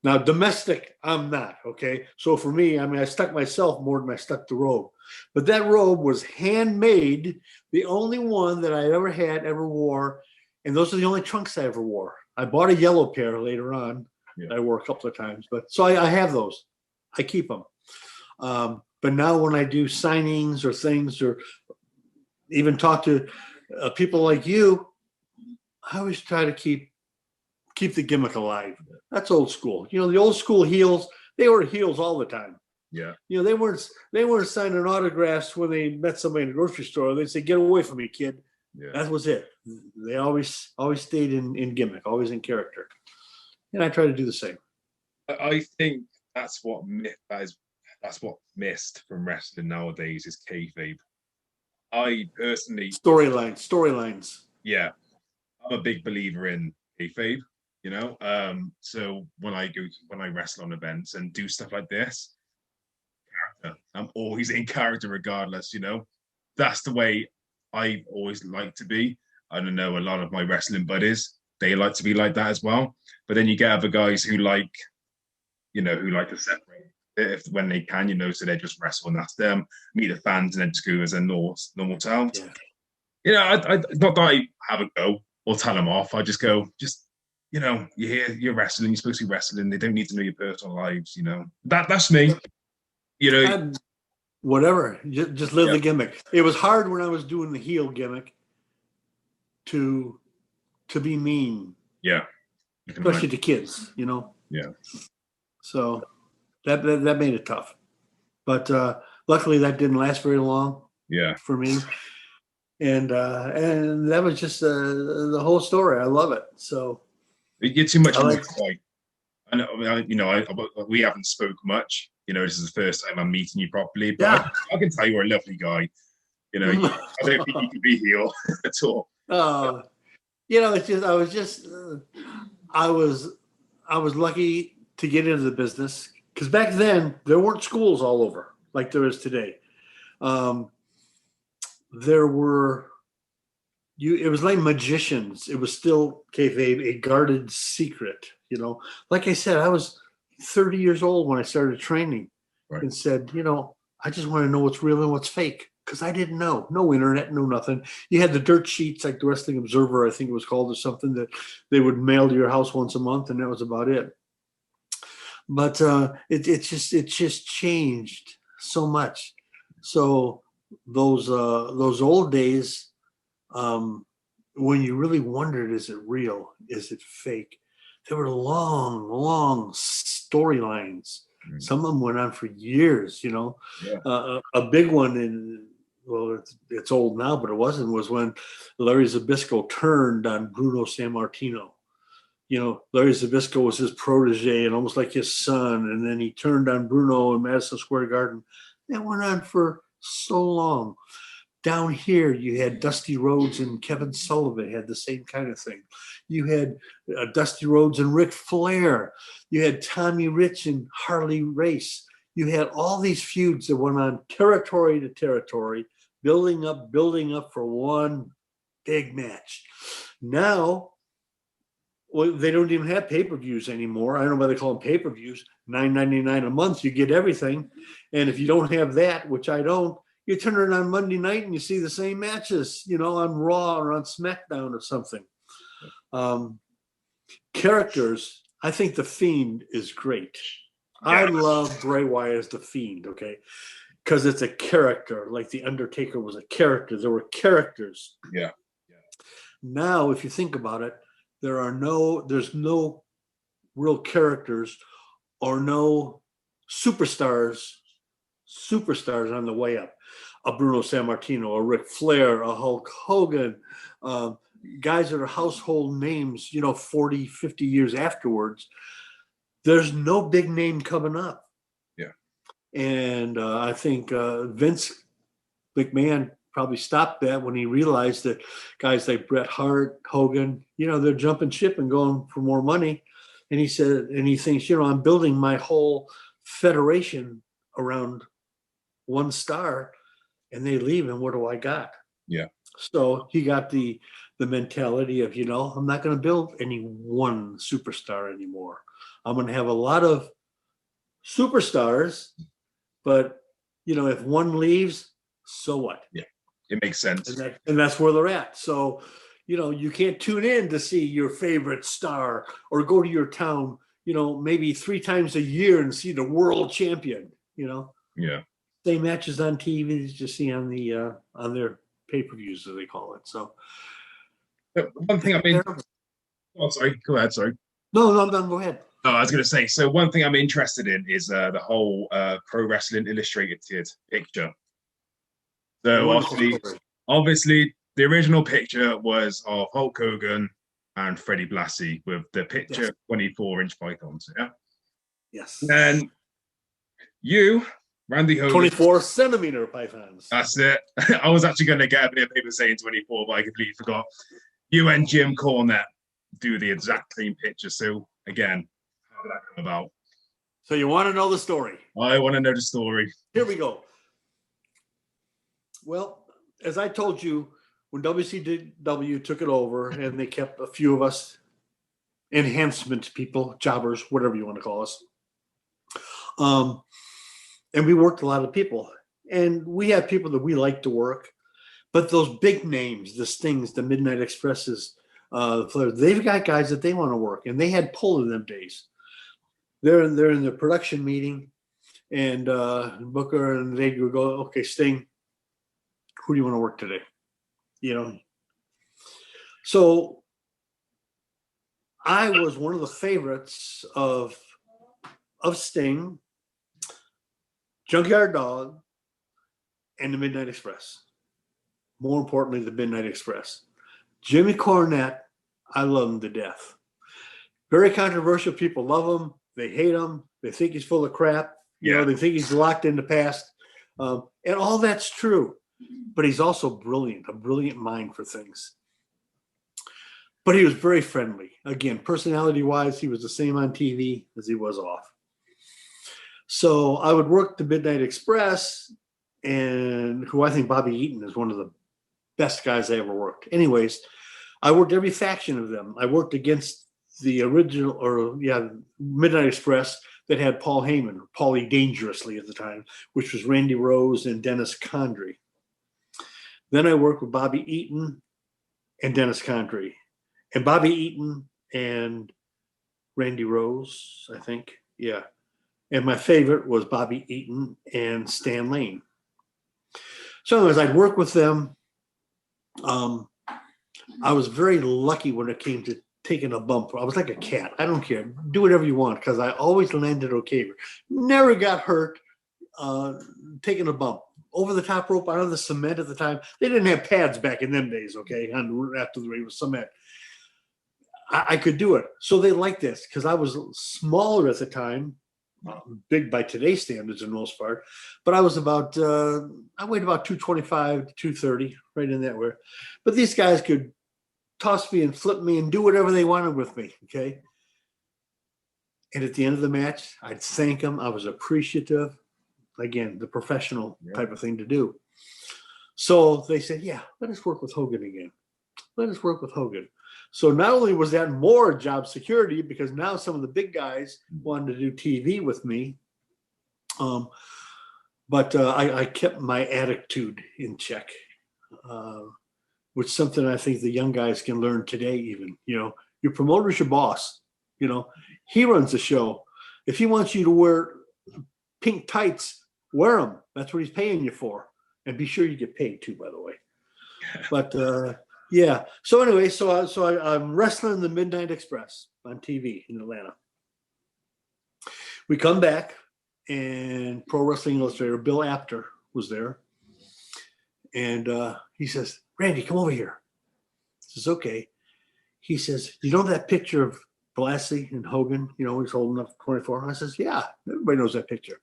Now, domestic, I'm not, okay? So for me, I mean, I stuck myself more than I stuck the robe. But that robe was handmade, the only one that I ever wore, and those are the only trunks I ever wore. I bought a yellow pair later on that I wore a couple of times. But so I have those. I keep them. But now when I do signings or things, or even talk to people like you, I always try to keep the gimmick alive. That's old school. You know, the old school heels, they were heels all the time. Yeah. You know, they weren't signing autographs when they met somebody in the grocery store. They'd say, get away from me, kid. Yeah. That was it. They always stayed in gimmick, always in character. And I try to do the same. I think that's what missed from wrestling nowadays is kayfabe. I personally storylines. Yeah. I'm a big believer in kayfabe. You know, so when I wrestle on events and do stuff like this, character, I'm always in character regardless, you know. That's the way I always like to be. I don't know, a lot of my wrestling buddies, they like to be like that as well. But then you get other guys who like to separate when they can, you know, so they just wrestle and that's them. Meet the fans and then just go as a normal talent. Yeah. You know, I not that I have a go or tell them off. I just go, just you know, you're wrestling, you're supposed to be wrestling. They don't need to know your personal lives, you know. That's me. You know, whatever. Just live the gimmick. It was hard when I was doing the heel gimmick to be mean. Yeah. Especially to kids, you know. Yeah. So that made it tough. But luckily that didn't last very long. Yeah. For me. And that was just the whole story. I love it. So you're too much like I know, you know, we haven't spoke much. You know, this is the first time I'm meeting you properly, but I can tell you're a lovely guy. You know, I don't think you can be heel at all. You know, it's just I was lucky to get into the business because back then there weren't schools all over like there is today. There were it was like magicians. It was still kayfabe, a guarded secret, you know. Like I said, I was 30 years old when I started training and said, you know, I just want to know what's real and what's fake because I didn't know. No internet, no nothing. You had the dirt sheets like the Wrestling Observer, I think it was called, or something that they would mail to your house once a month, and that was about it. But it just changed so much. So those old days, when you really wondered, is it real? Is it fake? There were long storylines. Some of them went on for years, you know. A big one it's old now, but it wasn't, was when Larry Zbyszko turned on Bruno Sammartino. You know, Larry Zbyszko was his protege and almost like his son. And then he turned on Bruno in Madison Square Garden. That went on for so long. Down here, you had Dusty Rhodes and Kevin Sullivan had the same kind of thing. You had Dusty Rhodes and Ric Flair. You had Tommy Rich and Harley Race. You had all these feuds that went on territory to territory, building up for one big match. Now, well, they don't even have pay-per-views anymore. I don't know why they call them pay-per-views. $9.99 a month, you get everything. And if you don't have that, which I don't, you turn it on Monday night and you see the same matches, you know, on Raw or on SmackDown or something. Characters, I think The Fiend is great. I love Bray Wyatt as The Fiend, okay? Because it's a character, like The Undertaker was a character. There were characters. Yeah. Now, if you think about it, there's no real characters or no superstars on the way up. A Bruno Sammartino, a Ric Flair, a Hulk Hogan, guys that are household names, you know, 40, 50 years afterwards. There's no big name coming up. Yeah. And I think Vince McMahon probably stopped that when he realized that guys like Bret Hart, Hogan, you know, they're jumping ship and going for more money. And he said, and he thinks, you know, I'm building my whole federation around one star, and they leave, and what do I got? Yeah. So he got the mentality of, you know, I'm not going to build any one superstar anymore. I'm going to have a lot of superstars, but, you know, if one leaves, so what? Yeah, it makes sense. And that's where they're at. So, you know, you can't tune in to see your favorite star or go to your town, you know, maybe 3 times a year and see the world champion, you know? Yeah. Same matches on TV as you see on the on their pay-per-views, as they call it. So one thing I mean, oh, sorry, go ahead. Sorry. No, I'm done. Go ahead. No, I was going to say, so one thing I'm interested in is the whole Pro Wrestling Illustrated picture. So obviously, the original picture was of Hulk Hogan and Freddie Blassie with the picture 24-inch pythons. Yeah. Yes. And you, Randy Hogan, 24-centimeter pythons. That's it. I was actually going to get a bit of paper saying 24, but I completely forgot. You and Jim Cornette do the exact same picture. So again, how did that come about? So you want to know the story? I want to know the story. Here we go. Well, as I told you, when WCW took it over and they kept a few of us enhancement people, jobbers, whatever you want to call us. And we worked a lot of people. And we had people that we liked to work. But those big names, the Stings, the Midnight Expresses, They've got guys that they want to work, and they had pull in them days. They're in the production meeting, and Booker and they would go, okay, Sting, who do you want to work today? You know. So I was one of the favorites of Sting, Junkyard Dog, and the Midnight Express. More importantly, the Midnight Express. Jimmy Cornette, I love him to death. Very controversial. People love him. They hate him. They think he's full of crap. You know, they think he's locked in the past. And all that's true. But he's also brilliant, a brilliant mind for things. But he was very friendly. Again, personality-wise, he was the same on TV as he was off. So I would work the Midnight Express, and who I think Bobby Eaton is one of the best guys I ever worked. Anyways, I worked every faction of them. I worked against the original, Midnight Express that had Paul Heyman, or Paulie Dangerously at the time, which was Randy Rose and Dennis Condrey. Then I worked with Bobby Eaton and Dennis Condrey. And Bobby Eaton and Randy Rose, I think. Yeah. And my favorite was Bobby Eaton and Stan Lane. So anyways, I'd work with them. I was very lucky when it came to taking a bump. I was like a cat. I don't care. Do whatever you want, because I always landed okay. Never got hurt taking a bump. Over the top rope, out of the cement at the time. They didn't have pads back in them days, okay, after the ring was cement. I could do it. So they liked this because I was smaller at the time, big by today's standards in most part, but I was about, I weighed about 225, 230, right in that way. But these guys could toss me and flip me and do whatever they wanted with me, okay? And at the end of the match, I'd thank them. I was appreciative. Again, the professional type of thing to do. So they said, yeah, let us work with Hogan again. Let us work with Hogan. So not only was that more job security, because now some of the big guys wanted to do TV with me, but I kept my attitude in check, which is something I think the young guys can learn today even. You know, your promoter's your boss. You know, he runs the show. If he wants you to wear pink tights, wear them. That's what he's paying you for. And be sure you get paid too, by the way. But yeah. So anyway, I'm wrestling the Midnight Express on TV in Atlanta. We come back, and Pro Wrestling Illustrator Bill Apter was there, and he says, "Randy, come over here." I says, "Okay." He says, "You know that picture of Blassie and Hogan? You know, he's holding up 24." I says, "Yeah, everybody knows that picture."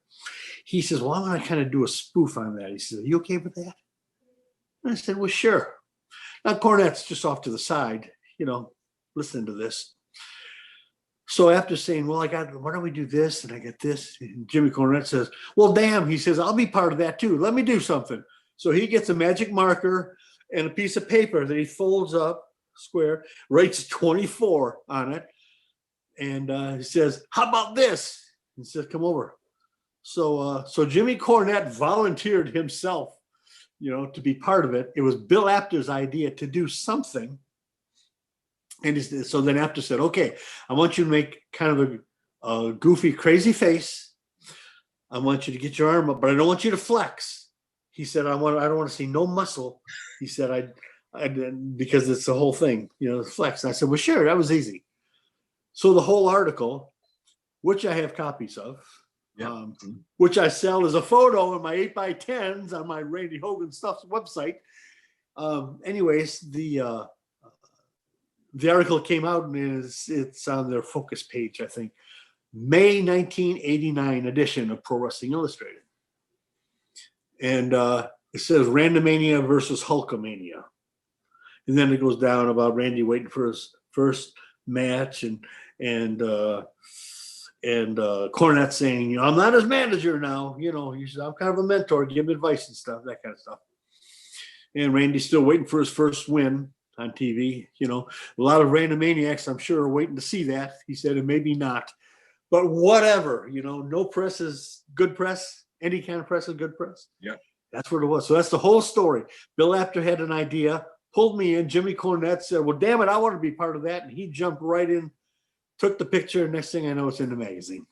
He says, "Well, I'm going to kind of do a spoof on that." He says, "Are you okay with that?" And I said, "Well, sure." Now, Cornette's just off to the side, you know, listening to this. So after saying, well, why don't we do this? And I get this. And Jimmy Cornette says, well, damn. He says, I'll be part of that too. Let me do something. So he gets a magic marker and a piece of paper that he folds up square, writes 24 on it. And he says, how about this? He says, come over. So Jimmy Cornette volunteered himself, you know, to be part of it. It was Bill Apter's idea to do something. And so then Apter said, okay, I want you to make kind of a goofy, crazy face. I want you to get your arm up, but I don't want you to flex. He said, I don't want to see no muscle. He said, because it's the whole thing, you know, flex. And I said, well, sure, that was easy. So the whole article, which I have copies of, which I sell as a photo in my 8x10s on my Randy Hogan Stuff's website. Anyways, the article came out and it's on their focus page, I think. May 1989 edition of Pro Wrestling Illustrated. And it says RANDAMANIA versus Hulkamania. And then it goes down about Randy waiting for his first match and Cornette saying, you know, I'm not his manager now. You know, he said, I'm kind of a mentor, give him advice and stuff, that kind of stuff. And Randy's still waiting for his first win on TV. You know, a lot of Randamaniacs, I'm sure, are waiting to see that. He said, and maybe not. But whatever, you know, no press is good press. Any kind of press is good press. Yeah. That's what it was. So that's the whole story. Bill Apter had an idea. pulled me in. Jimmy Cornette said, well, damn it, I want to be part of that. And he jumped right in, took the picture. Next thing I know, it's in the magazine.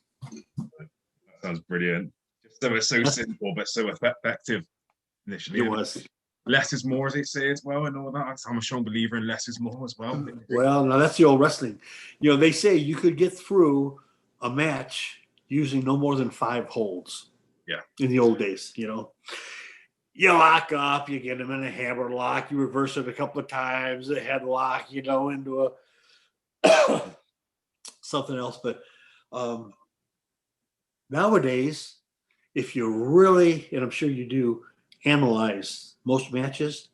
That sounds brilliant. So it's so simple, but so effective initially. It was. Less is more, as they say as well, and all that. I'm a strong believer in less is more as well. Well, now that's the old wrestling. You know, they say you could get through a match using no more than 5 holds. Yeah. In the old days, you know. You lock up, you get them in a hammer lock, you reverse it a couple of times, a headlock, you know, into a something else. But nowadays, if you really, and I'm sure you do, analyze most matches,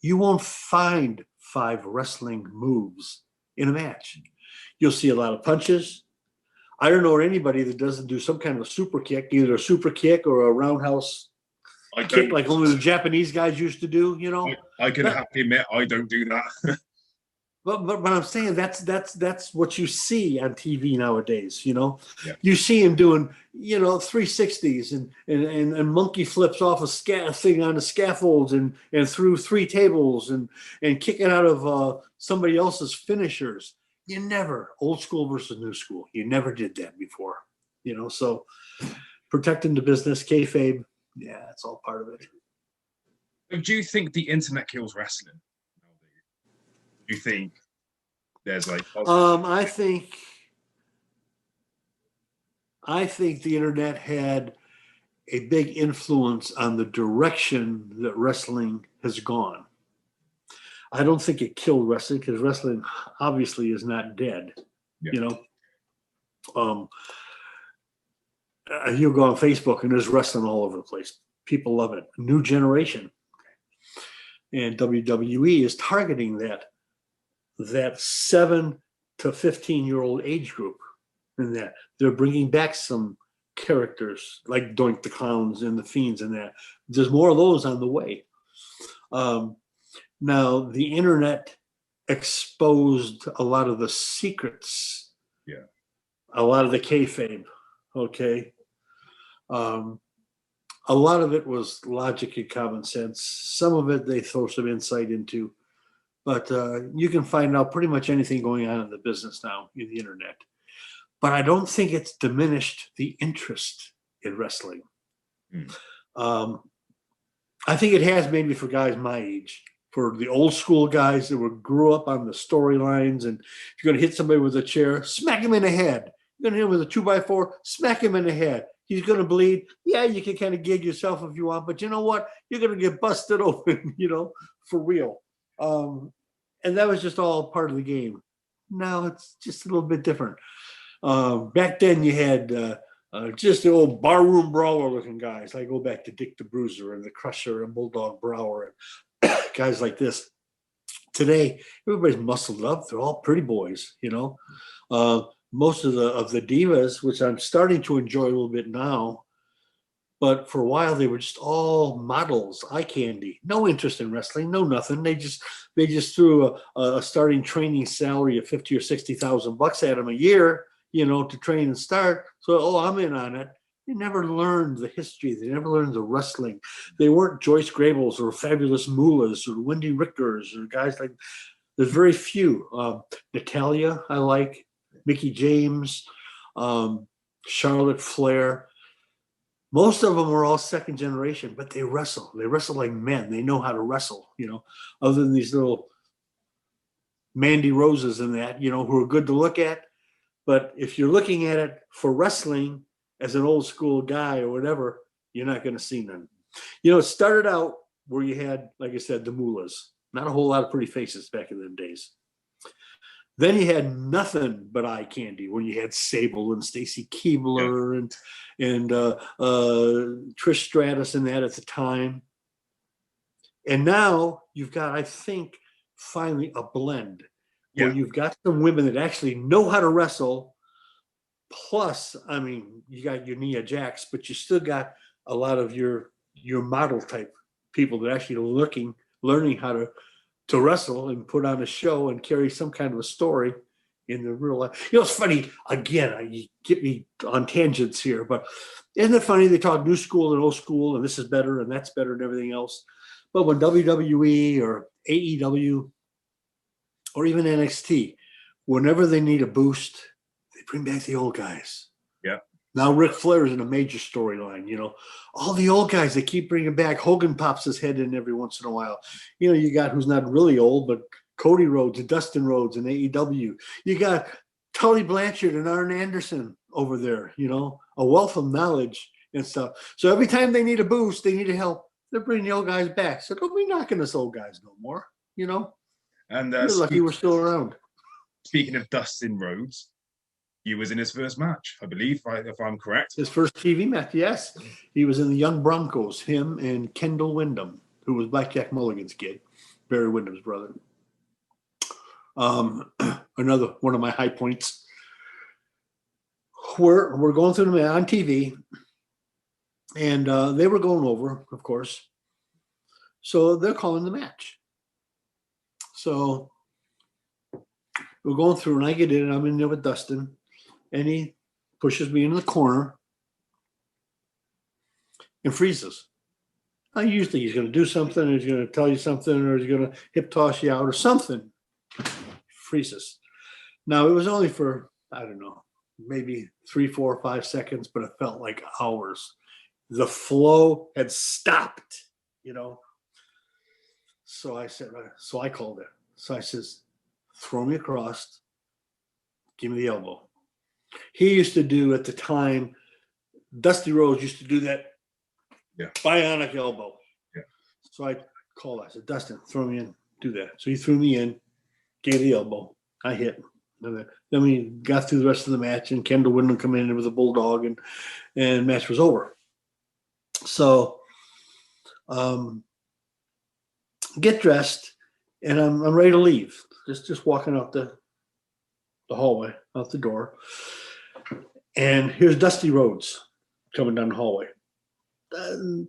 you won't find 5 wrestling moves in a match. You'll see a lot of punches. I don't know anybody that doesn't do some kind of a super kick, either a super kick or a roundhouse kick like only the Japanese guys used to do, you know. I can happily admit I don't do that. But I'm saying that's what you see on TV nowadays, you know. Yeah. You see him doing, you know, 360s and monkey flips off a thing on the scaffolds and through 3 tables and kicking out of somebody else's finishers. You never, old school versus new school, you never did that before, you know. So protecting the business, kayfabe, yeah, that's all part of it. Do you think the internet kills wrestling? Do you think there's like I think the internet had a big influence on the direction that wrestling has gone. I don't think it killed wrestling because wrestling obviously is not dead. Yeah. You know, you'll go on Facebook and there's wrestling all over the place. People love it. New generation. And WWE is targeting that 7 to 15-year-old age group. And that they're bringing back some characters like Doink the Clowns and the Fiends and that. There's more of those on the way. Now, the internet exposed a lot of the secrets. Yeah. A lot of the kayfabe. Okay. A lot of it was logic and common sense. Some of it they throw some insight into. But you can find out pretty much anything going on in the business now in the internet. But I don't think it's diminished the interest in wrestling. I think it has maybe for guys my age, for the old school guys that grew up on the storylines. And if you're going to hit somebody with a chair, smack him in the head. You're going to hit him with a 2x4, smack him in the head. He's going to bleed. Yeah, you can kind of gig yourself if you want. But you know what? You're going to get busted open, you know, for real. And that was just all part of the game. Now it's just a little bit different. Back then you had just the old barroom brawler looking guys. I go back to Dick the Bruiser and the Crusher and Bulldog Brower and guys like this. Today, everybody's muscled up. They're all pretty boys, you know. Most of the divas, which I'm starting to enjoy a little bit now, but for a while they were just all models, eye candy, no interest in wrestling, no nothing. They just threw a starting training salary of $50,000 or $60,000 at them a year, you know, to train and start. So, I'm in on it. They never learned the history. They never learned the wrestling. They weren't Joyce Grables or Fabulous Moolahs or Wendy Richters or guys like. There's very few. Natalia, I like. Mickey James, Charlotte Flair. Most of them were all second generation, but they wrestle. They wrestle like men. They know how to wrestle, you know, other than these little Mandy Roses and that, you know, who are good to look at. But if you're looking at it for wrestling as an old school guy or whatever, you're not going to see none. You know, it started out where you had, like I said, the Moolahs. Not a whole lot of pretty faces back in them days. Then you had nothing but eye candy when you had Sable and Stacy Keibler and Trish Stratus and that at the time. And now you've got, I think, finally a blend where you've got some women that actually know how to wrestle. Plus, I mean, you got your Nia Jax, but you still got a lot of your model type people that actually are learning how to wrestle and put on a show and carry some kind of a story in the real life. You know, it's funny, again, you get me on tangents here, but isn't it funny they talk new school and old school and this is better and that's better and everything else. But when WWE or AEW or even NXT, whenever they need a boost, they bring back the old guys. Yeah. Now Ric Flair is in a major storyline, you know. All the old guys they keep bringing back. Hogan pops his head in every once in a while. You know, you got who's not really old, but Cody Rhodes and Dustin Rhodes and AEW. You got Tully Blanchard and Arn Anderson over there, you know, a wealth of knowledge and stuff. So every time they need a boost, they need help, they're bringing the old guys back. So don't be knocking us old guys no more, you know. And you're lucky we're still around. Speaking of Dustin Rhodes, he was in his first match, I believe, if I'm correct. His first TV match, yes. He was in the Young Broncos, him and Kendall Windham, who was Blackjack Mulligan's kid, Barry Windham's brother. Another one of my high points. We're going through the match on TV, and they were going over, of course. So they're calling the match. So we're going through, and I get in, and I'm in there with Dustin, and he pushes me in the corner and freezes. Now, usually he's going to do something, or he's going to tell you something, or he's going to hip toss you out, or something. Freezes. Now, it was only for, I don't know, maybe 3, 4, 5 seconds, but it felt like hours. The flow had stopped, you know. So I said, so I called it. So I says, throw me across, give me the elbow. He used to do at the time, Dusty Rhodes used to do that bionic elbow. Yeah. So I called, I said, Dustin, throw me in, do that. So he threw me in, gave the elbow. I hit. Then we got through the rest of the match, and Kendall Windham come in with a bulldog, and match was over. So get dressed, and I'm ready to leave. Just walking out the hallway, out the door. And here's Dusty Rhodes coming down the hallway.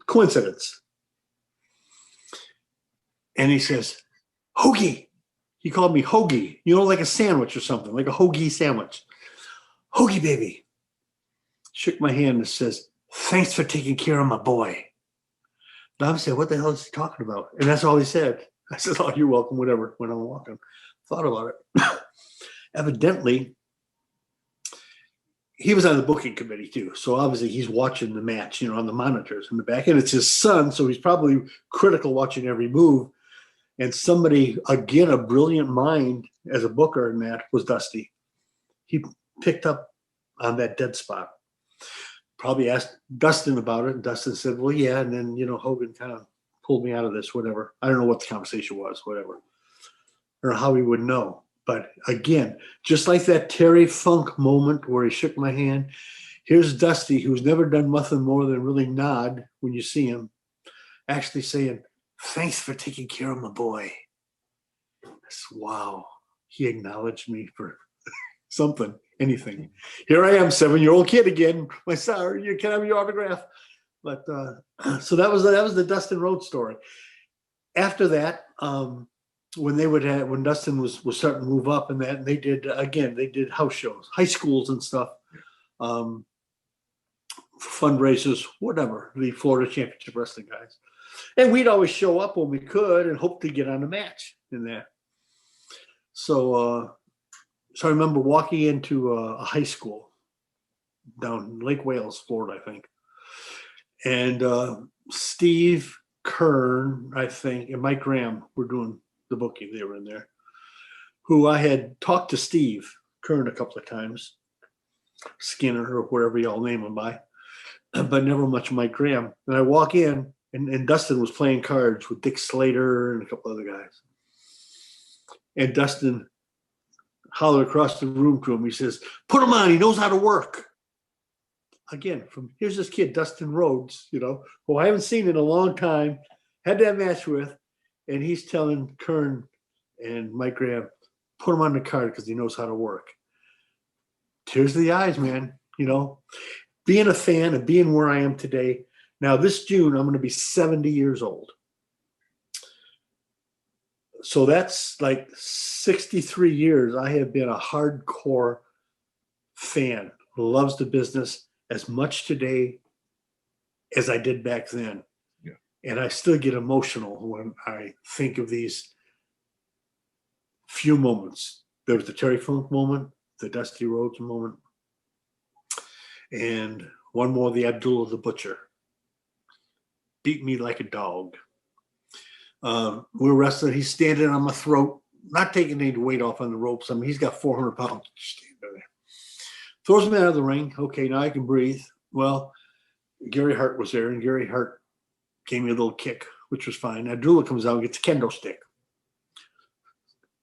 Coincidence. And he says, Hoagie. He called me Hoagie, you know, like a sandwich or something, like a hoagie sandwich. Hoagie, baby. Shook my hand and says, thanks for taking care of my boy. Now I said, what the hell is he talking about? And that's all he said. I said, oh, you're welcome, whatever, when I'm walking. Thought about it. Evidently, he was on the booking committee too. So obviously he's watching the match, you know, on the monitors in the back. And it's his son, so he's probably critical watching every move. And somebody, again, a brilliant mind as a booker in that was Dusty. He picked up on that dead spot. Probably asked Dustin about it. And Dustin said, well, yeah. And then, you know, Hogan kind of pulled me out of this, whatever. I don't know what the conversation was, whatever. Or how he would know. But again, just like that Terry Funk moment where he shook my hand, here's Dusty, who's never done nothing more than really nod when you see him, actually saying, thanks for taking care of my boy. Wow. He acknowledged me for something, anything. Here I am, 7-year-old kid again. My son, you can have your autograph. But so that was the Dustin Rhodes story. After that, when Dustin was starting to move up and that, they did house shows, high schools and stuff, fundraisers, whatever, the Florida Championship Wrestling guys. And we'd always show up when we could and hope to get on a match in that. So I remember walking into a high school down in Lake Wales, Florida, I think. And Steve Kern, I think, and Mike Graham were doing the booking. They were in there. Who I had talked to Steve Kern a couple of times, Skinner or wherever y'all name him by, but never much Mike Graham. And I walk in, and Dustin was playing cards with Dick Slater and a couple other guys. And Dustin hollered across the room to him. He says, put him on. He knows how to work. Again, here's this kid, Dustin Rhodes, you know, who I haven't seen in a long time, had that match with, and he's telling Kern and Mike Graham, put him on the card because he knows how to work. Tears of the eyes, man, you know. Being a fan and being where I am today, now, this June, I'm going to be 70 years old. So that's like 63 years. I have been a hardcore fan who loves the business as much today as I did back then. Yeah. And I still get emotional when I think of these few moments. There was the Terry Funk moment, the Dusty Rhodes moment, and one more, the Abdullah the Butcher. Beat me like a dog. We're wrestling. He's standing on my throat, not taking any weight off on the ropes. I mean, he's got 400 pounds. There. Throws me out of the ring. Okay, now I can breathe. Well, Gary Hart was there, and Gary Hart gave me a little kick, which was fine. Abdullah comes out and gets a kendo stick.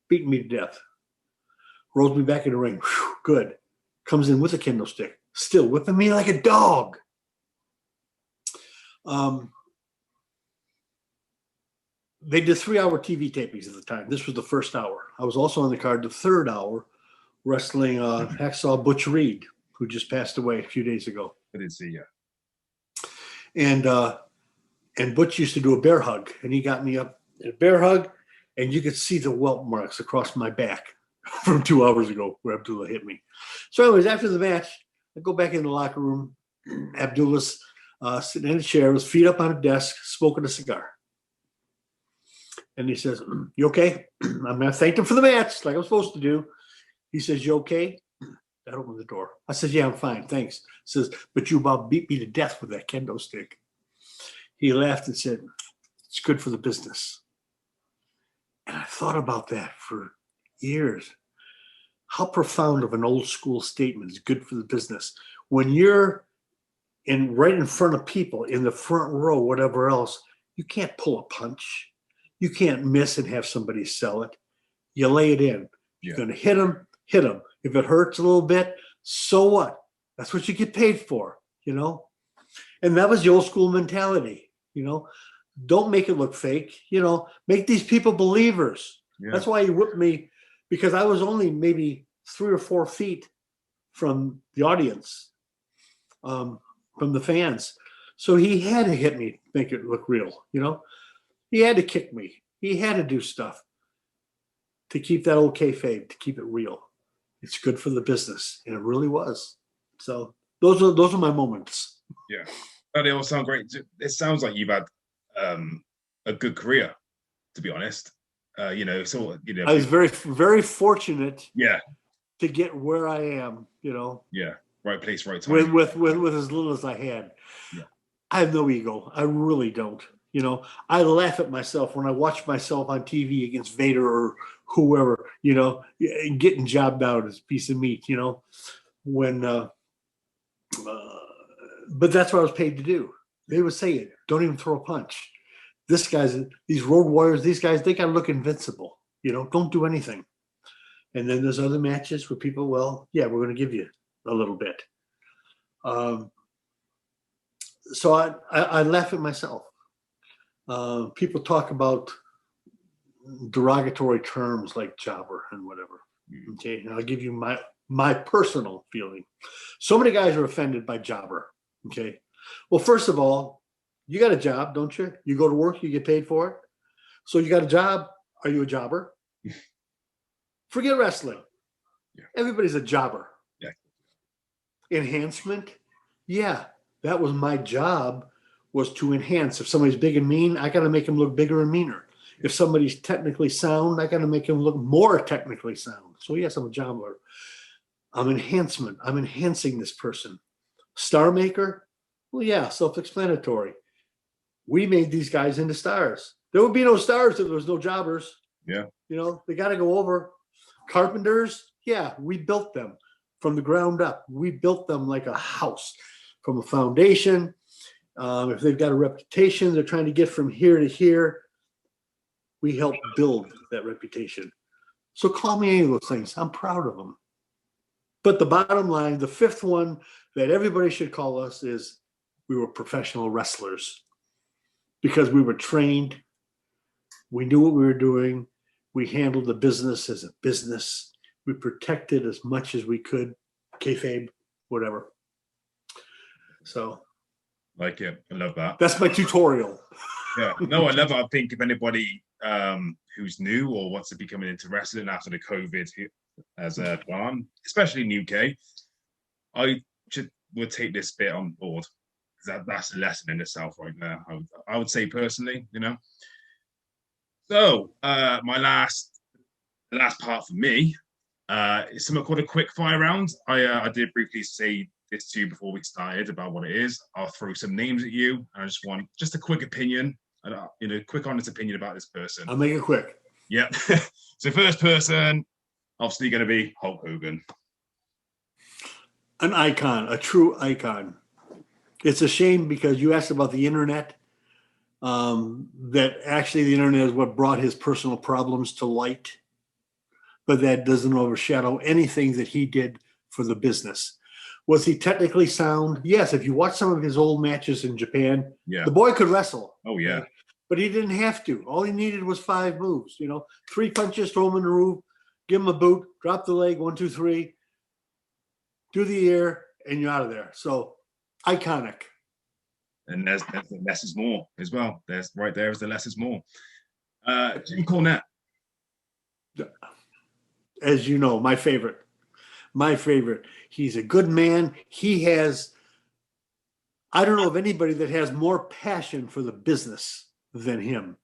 Beating me to death. Rolls me back in the ring. Whew, good. Comes in with a kendo stick. Still whipping me like a dog. They did 3-hour TV tapings at the time. This was the first hour. I was also on the card the third hour, wrestling Hacksaw Butch Reed, who just passed away a few days ago. I didn't see you. And Butch used to do a bear hug, and he got me up in a bear hug, and you could see the welt marks across my back from 2 hours ago where Abdullah hit me. So anyways, after the match, I go back in the locker room. Abdullah's sitting in a chair with feet up on a desk, smoking a cigar. And he says, "You okay?" I'm going to thank him for the match, like I'm supposed to do. He says, "You okay?" That opened the door. I said, "Yeah, I'm fine, thanks." He says, "But you about beat me to death with that kendo stick." He laughed and said, "It's good for the business." And I thought about that for years. How profound of an old school statement is good for the business. When you're right in front of people, in the front row, whatever else, you can't pull a punch. You can't miss and have somebody sell it. You lay it in. You're going to hit them, hit them. If it hurts a little bit, so what? That's what you get paid for, you know? And that was the old school mentality, you know? Don't make it look fake, you know? Make these people believers. Yeah. That's why he whipped me, because I was only maybe 3 or 4 feet from the audience, from the fans. So he had to hit me, make it look real, you know? He had to kick me. He had to do stuff to keep that old kayfabe, to keep it real. It's good for the business, and it really was. So those are my moments. Yeah, oh, they all sound great. It sounds like you've had a good career, to be honest. You know, so you know, I was very, very fortunate. Yeah, to get where I am. You know. Yeah, right place, right time. With as little as I had. Yeah. I have no ego. I really don't. You know, I laugh at myself when I watch myself on TV against Vader or whoever, you know, getting jobbed out as a piece of meat, you know, when, but that's what I was paid to do. They would say it. Don't even throw a punch. These road warriors, these guys, they got to look invincible, you know, don't do anything. And then there's other matches where people, well, yeah, we're going to give you a little bit. So I laugh at myself. People talk about derogatory terms like jobber and whatever. Okay, and I'll give you my personal feeling. So many guys are offended by jobber. Okay, well, first of all, you got a job, don't you? You go to work, you get paid for it. So you got a job. Are you a jobber? Forget wrestling. Yeah. Everybody's a jobber. Yeah. Enhancement. Yeah, that was my job. Was to enhance. If somebody's big and mean, I got to make him look bigger and meaner. If somebody's technically sound, I got to make him look more technically sound. So yes, I'm a jobber. I'm enhancement. I'm enhancing this person. Star maker? Well, yeah, self-explanatory. We made these guys into stars. There would be no stars if there was no jobbers. Yeah. You know, they got to go over. Carpenters? Yeah, we built them from the ground up. We built them like a house from a foundation. If they've got a reputation they're trying to get from here to here, we help build that reputation. So call me any of those things. I'm proud of them. But the bottom line, the fifth one that everybody should call us is we were professional wrestlers because we were trained. We knew what we were doing. We handled the business as a business. We protected as much as we could, kayfabe, whatever. So. Like it. I love that. That's my tutorial. Yeah. No, I love it. I think if anybody who's new or wants to be coming into wrestling after the COVID has gone, especially in the UK, would take this bit on board. That's a lesson in itself right there. I would say personally, you know. So my last part for me is something called a quick fire round. I did briefly say this to you before we started about what it is. I'll throw some names at you, and I just want a quick opinion, quick honest opinion about this person. I'll make it quick. Yep. So first person, obviously going to be Hulk Hogan. An icon, a true icon. It's a shame because you asked about the internet. That actually the internet is what brought his personal problems to light, but that doesn't overshadow anything that he did for the business. Was he technically sound? Yes. If you watch some of his old matches in Japan, the boy could wrestle. Oh yeah. Right? But he didn't have to. All he needed was 5 moves. 3 punches, throw him in the roof, give him a boot, drop the leg, 1, 2, 3, do the air, and you're out of there. So iconic. And there's the less is more as well. There's right there is the less is more. Jim Cornette. As you know, my favorite. He's a good man. I don't know of anybody that has more passion for the business than him.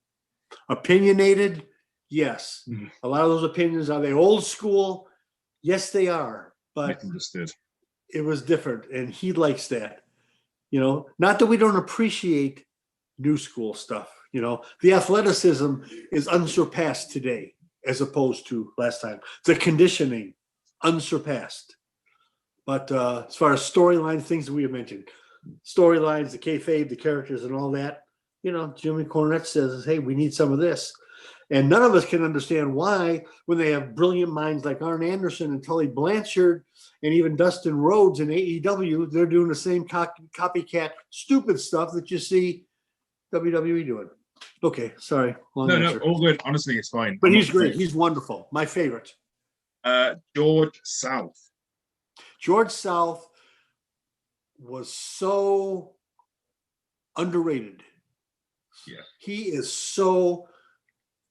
Opinionated, yes. Mm-hmm. A lot of those opinions, are they old school? Yes, they are. But understood. It was different, and he likes that. Not that we don't appreciate new school stuff. The athleticism is unsurpassed today as opposed to last time. The conditioning, unsurpassed. But as far as storyline, things that we have mentioned, storylines, the kayfabe, the characters, and all that, Jimmy Cornette says, hey, we need some of this. And none of us can understand why, when they have brilliant minds like Arn Anderson and Tully Blanchard and even Dustin Rhodes in AEW, they're doing the same copycat stupid stuff that you see WWE doing. Okay, sorry. No, all good. Honestly, it's fine. But he's great. He's wonderful. My favorite. George South. George South was so underrated. Yeah. He is so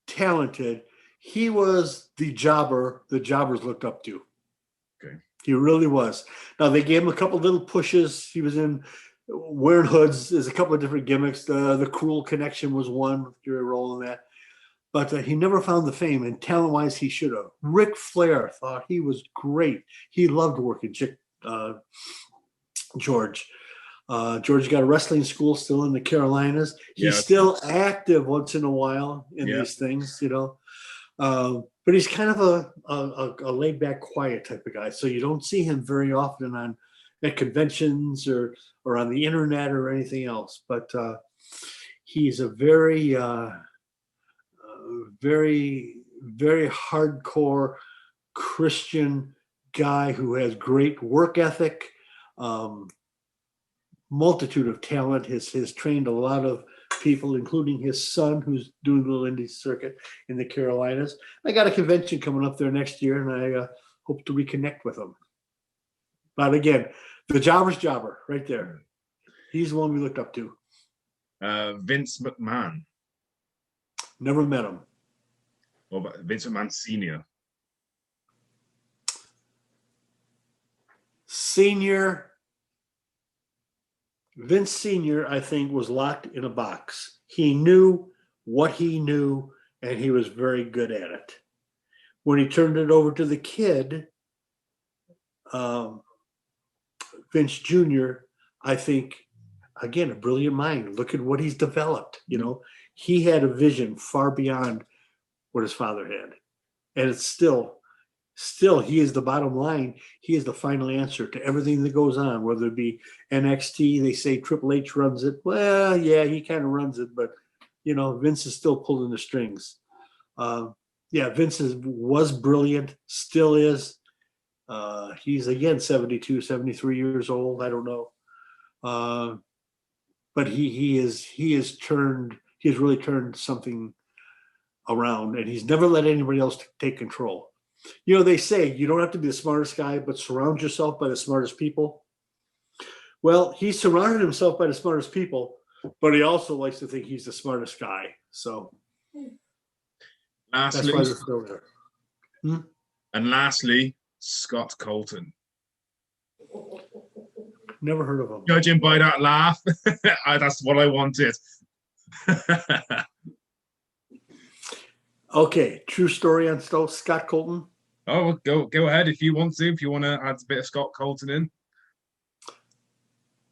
talented. He was the jobber the jobbers looked up to. Okay. He really was. Now, they gave him a couple little pushes. He was in wearing hoods. There's a couple of different gimmicks. The Cruel Connection was one. You're rolling that. But he never found the fame, and talent-wise, he should have. Ric Flair thought he was great. He loved working George. George got a wrestling school still in the Carolinas. He's still active once in a while in these things, but he's kind of a laid-back, quiet type of guy. So you don't see him very often at conventions or on the internet or anything else. But he's a very, very, very hardcore Christian guy who has great work ethic. Multitude of talent, has trained a lot of people, including his son, who's doing the little indie circuit in the Carolinas. I got a convention coming up there next year, and I hope to reconnect with him. But again, the jobber's jobber, right there. He's the one we looked up to. Vince McMahon. Never met him. What about Vince McMahon Sr.? Vince Sr., I think, was locked in a box. He knew what he knew, and he was very good at it. When he turned it over to the kid, Vince Jr., I think, again, a brilliant mind. Look at what he's developed. He had a vision far beyond what his father had. And it's still, he is the bottom line. He is the final answer to everything that goes on, whether it be NXT. They say Triple H runs it. Well, yeah, he kind of runs it, but, Vince is still pulling the strings. Vince was brilliant, still is. He's, again, 72, 73 years old. I don't know. But he has really turned something around, and he's never let anybody else take control. They say you don't have to be the smartest guy, but surround yourself by the smartest people. Well, he surrounded himself by the smartest people, but he also likes to think he's the smartest guy. So that's why they're still there. And lastly, Scott Colton. never heard of him. Judging by that laugh, that's what I wanted. Okay, true story on Scott Colton. Oh, go ahead if you want to. If you want to add a bit of Scott Colton in.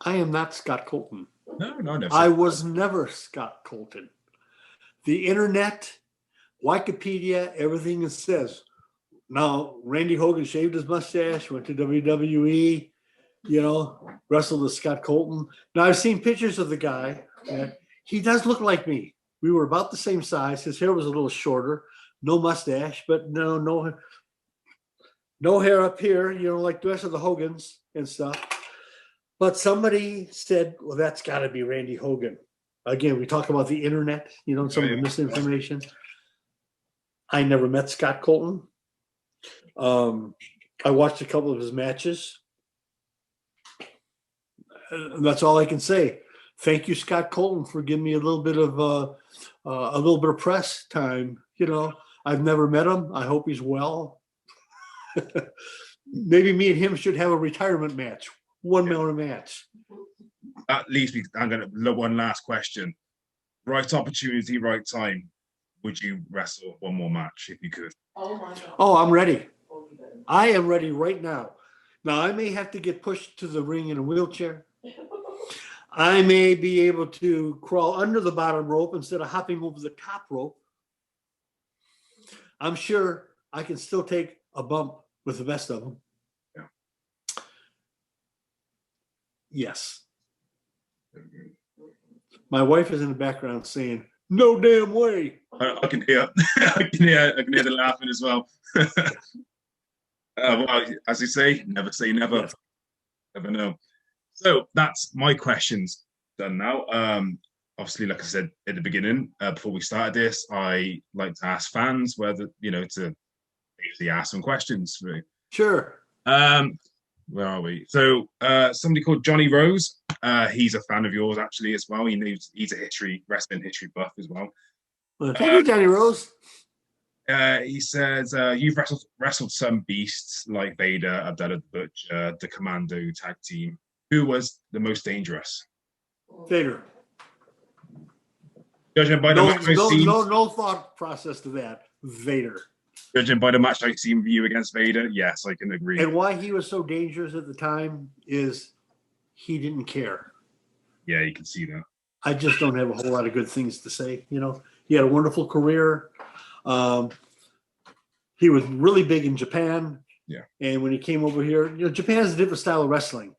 I am not Scott Colton. No. I was never Scott Colton. The internet, Wikipedia, everything it says. Now, Randy Hogan shaved his mustache, went to WWE, wrestled with Scott Colton. Now, I've seen pictures of the guy. He does look like me. We were about the same size. His hair was a little shorter, no mustache, but no hair up here, like the rest of the Hogans and stuff. But somebody said, well, that's got to be Randy Hogan. Again, we talk about the internet, some of the misinformation. I never met Scott Colton. I watched a couple of his matches. That's all I can say. Thank you, Scott Colton, for giving me a little bit of press time. I've never met him. I hope he's well. Maybe me and him should have a retirement match, 1 minute match. That leaves me. I'm going to one last question. Right opportunity, right time. Would you wrestle one more match if you could? Oh my God. Oh, I'm ready. I am ready right now. Now, I may have to get pushed to the ring in a wheelchair. I may be able to crawl under the bottom rope instead of hopping over the top rope. I'm sure I can still take a bump with the best of them. Yeah. Yes. My wife is in the background saying, "No damn way." I can hear. I can hear the laughing as well. Well, as you say never. Yes. Never know. So that's my questions done now. Obviously, like I said at the beginning, before we started this, I like to ask fans whether to basically ask some questions for me. Sure. Where are we? So somebody called Johnny Rose. He's a fan of yours actually as well. He's a wrestling history buff as well. Well, thank you, Johnny Rose. He says you've wrestled some beasts like Vader, Abdullah the Butcher, the Commando tag team. Who was the most dangerous? Vader. Judging by the match I've seen, no thought process to that. Vader. Judging by the match I've seen you against Vader, yes, I can agree. And why he was so dangerous at the time is he didn't care. Yeah, you can see that. I just don't have a whole lot of good things to say. He had a wonderful career. He was really big in Japan. Yeah. And when he came over here, Japan has a different style of wrestling.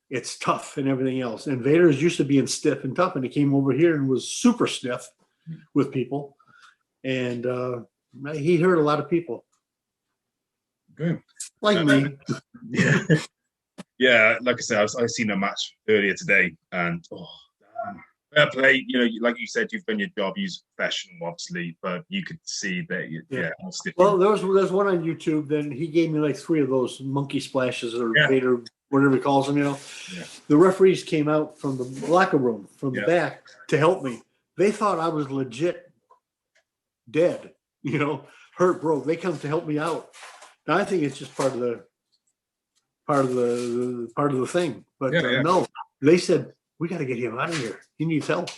It's tough and everything else. And Vader's used to being stiff and tough, and he came over here and was super stiff with people. And he hurt a lot of people. Good. Like me. Yeah. Yeah, like I said, I've seen a match earlier today, and fair play. Like you said, you've done your job. You're professional, obviously, but you could see that. Yeah. Well, there's one on YouTube. Then he gave me like 3 of those monkey splashes or Vader, whatever he calls them. Yeah. The referees came out from the locker room from the back to help me. They thought I was legit dead. Hurt, broke. They come to help me out. Now I think it's just part of the thing. But no, they said we got to get him out of here. He needs help.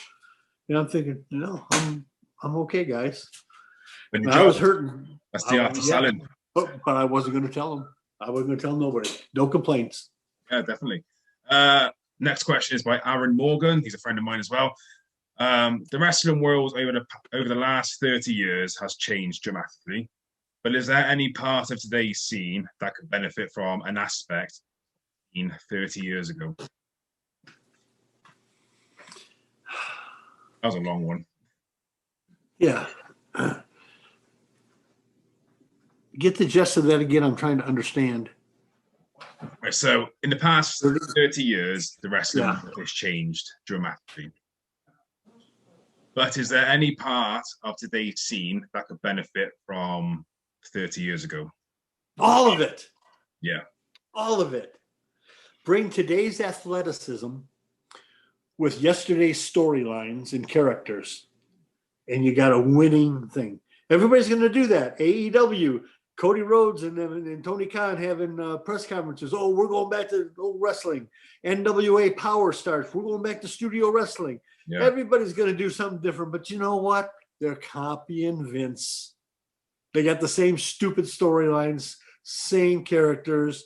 And I'm thinking, no, I'm okay, guys. I was hurting. That's the art of selling. But I wasn't going to tell him. I wasn't going to tell nobody. No complaints. Yeah, definitely. Next question is by Aaron Morgan. He's a friend of mine as well. The wrestling world over the last 30 years has changed dramatically. But is there any part of today's scene that could benefit from an aspect in 30 years ago? That was a long one. Yeah. Get the gist of that again. I'm trying to understand. Right, so in the past 30 years, the wrestling world has changed dramatically. But is there any part of today's scene that could benefit from 30 years ago? All of it. Yeah. All of it. Bring today's athleticism with yesterday's storylines and characters, and you got a winning thing. Everybody's going to do that. AEW, Cody Rhodes and Tony Khan having press conferences. Oh, we're going back to old wrestling. NWA Power starts. We're going back to studio wrestling. Yeah. Everybody's going to do something different. But you know what? They're copying Vince. They got the same stupid storylines, same characters.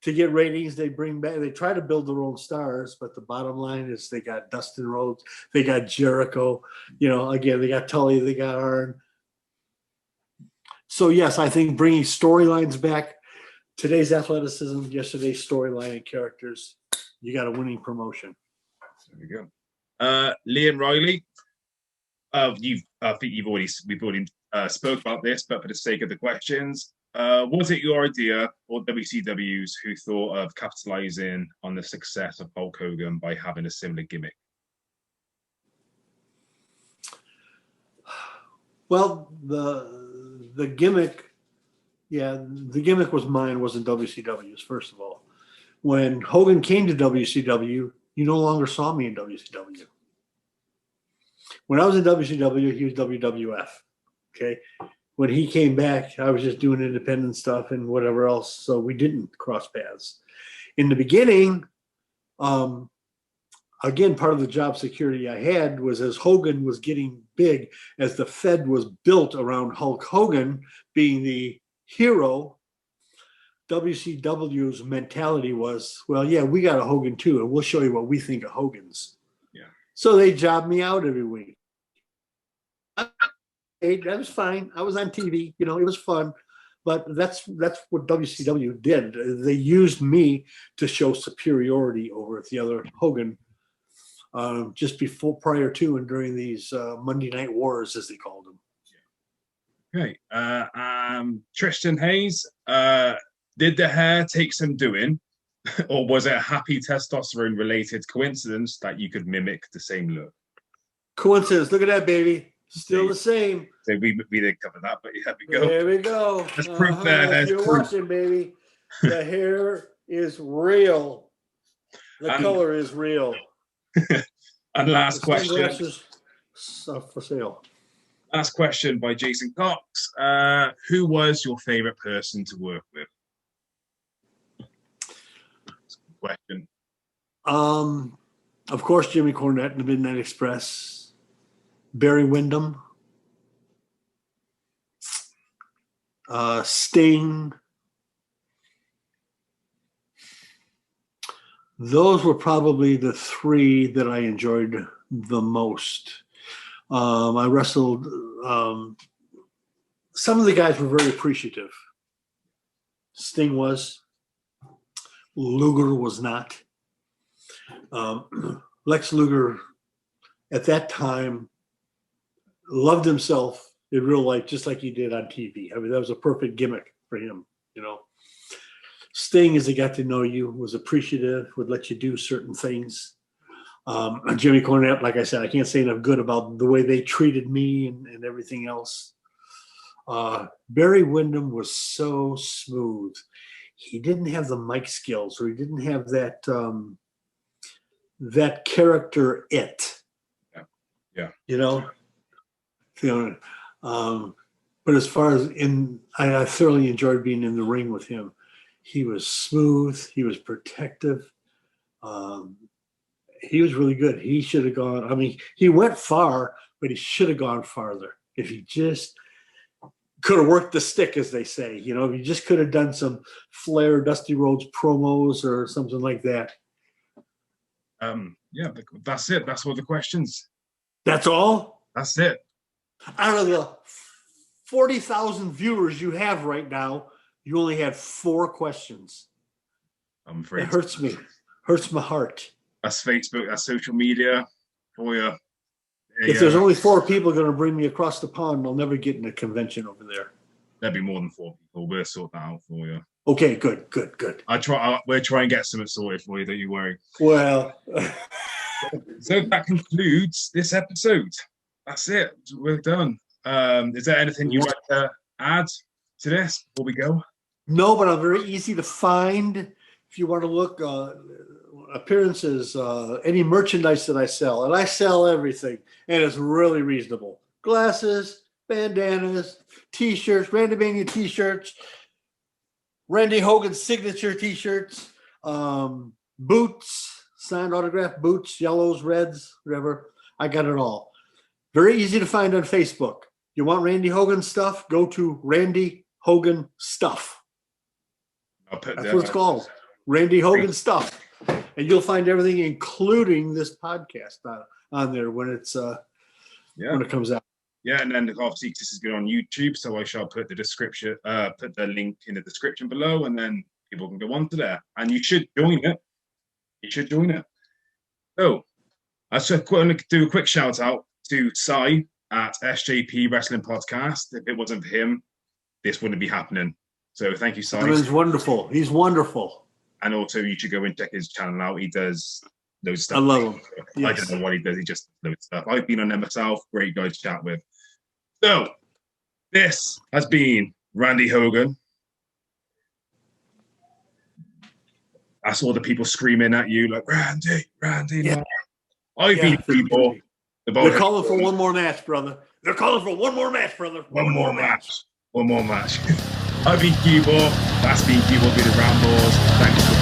To get ratings, they bring back, they try to build their own stars, but the bottom line is they got Dustin Rhodes, they got Jericho, again, they got Tully, they got Arn. So yes, I think bringing storylines back, today's athleticism, yesterday's storyline and characters, you got a winning promotion. There we go. Lee and Riley, I think we've already spoke about this, but for the sake of the questions, was it your idea or WCW's who thought of capitalizing on the success of Hulk Hogan by having a similar gimmick? Well, the gimmick, the gimmick was mine, wasn't WCW's, first of all. When Hogan came to WCW, you no longer saw me in WCW. When I was in WCW, he was WWF, okay? When he came back, I was just doing independent stuff and whatever else, so we didn't cross paths. In the beginning, again, part of the job security I had was as Hogan was getting big, as the Fed was built around Hulk Hogan being the hero, WCW's mentality was, well, yeah, we got a Hogan too, and we'll show you what we think of Hogan's. Yeah. So they jobbed me out every week. That was fine. I was on TV, it was fun, but that's what WCW did. They used me to show superiority over the other Hogan, just prior to and during these Monday Night Wars, as they called them. Okay. Tristan Hayes, did the hair take some doing, or was it a happy testosterone-related coincidence that you could mimic the same look? Coincidence. Look at that, baby. Still the same. So we didn't cover that, but yeah, we go. There we go. That's proof there. You're watching, baby. The hair is real. The color is real. And last question. Sunglasses for sale. Last question by Jason Cox. Who was your favorite person to work with? That's a good question. Of course, Jimmy Cornette and the Midnight Express. Barry Windham, Sting. Those were probably the three that I enjoyed the most. I wrestled. Some of the guys were very appreciative. Sting was. Luger was not. Lex Luger, at that time, loved himself in real life just like he did on TV. I mean, that was a perfect gimmick for him, Sting, as he got to know you, was appreciative, would let you do certain things. Jimmy Cornette, like I said, I can't say enough good about the way they treated me and everything else. Barry Windham was so smooth. He didn't have the mic skills, or he didn't have that that character it. Yeah. But as far as I thoroughly enjoyed being in the ring with him. He was smooth. He was protective. He was really good. He should have gone. I mean, he went far, but he should have gone farther. If he just could have worked the stick, as they say, if he just could have done some Flair, Dusty Rhodes promos or something like that. Yeah, that's it. That's all the questions. That's all? That's it. Out of the 40,000 viewers you have right now, you only had 4 questions. I'm afraid. It hurts me. Hurts my heart. That's Facebook. That's social media for you. If there's only 4 people going to bring me across the pond, I'll never get in a convention over there. There'll be more than 4 people. We'll sort that out for you. Okay, good. We'll try and get something sorted for you, don't you worry. Well. So that concludes this episode. That's it. We're done. Is there anything you'd like to add to this before we go? No, but I'm very easy to find. If you want to look, appearances, any merchandise that I sell, and I sell everything, and it's really reasonable. Glasses, bandanas, T-shirts, Randamania T-shirts, Randy Hogan signature T-shirts, boots, signed autograph boots, yellows, reds, whatever. I got it all. Very easy to find on Facebook. You want Randy Hogan stuff? Go to Randy Hogan Stuff. That's what it's called. Randy Hogan Stuff. And you'll find everything, including this podcast on there when it's when it comes out. Yeah, and then obviously this is good on YouTube, so I shall put the description, put the link in the description below, and then people can go on to there. And you should join it. You should join it. So I just want to do a quick shout out to Cy at SJP Wrestling Podcast. If it wasn't for him, this wouldn't be happening. So thank you, Cy. He's wonderful. He's wonderful. And also, you should go and check his channel out. He does those stuff. I love him. I don't know what he does. He just does stuff. I've been on there myself. Great guy to chat with. So, this has been Randy Hogan. I saw the people screaming at you like, Randy, Randy. Yeah. I've been people. They're calling for one more match, brother. They're calling for one more match, brother. One more match. One more match. I've been CueBall. That's been CueBall with the Rambles. Thanks for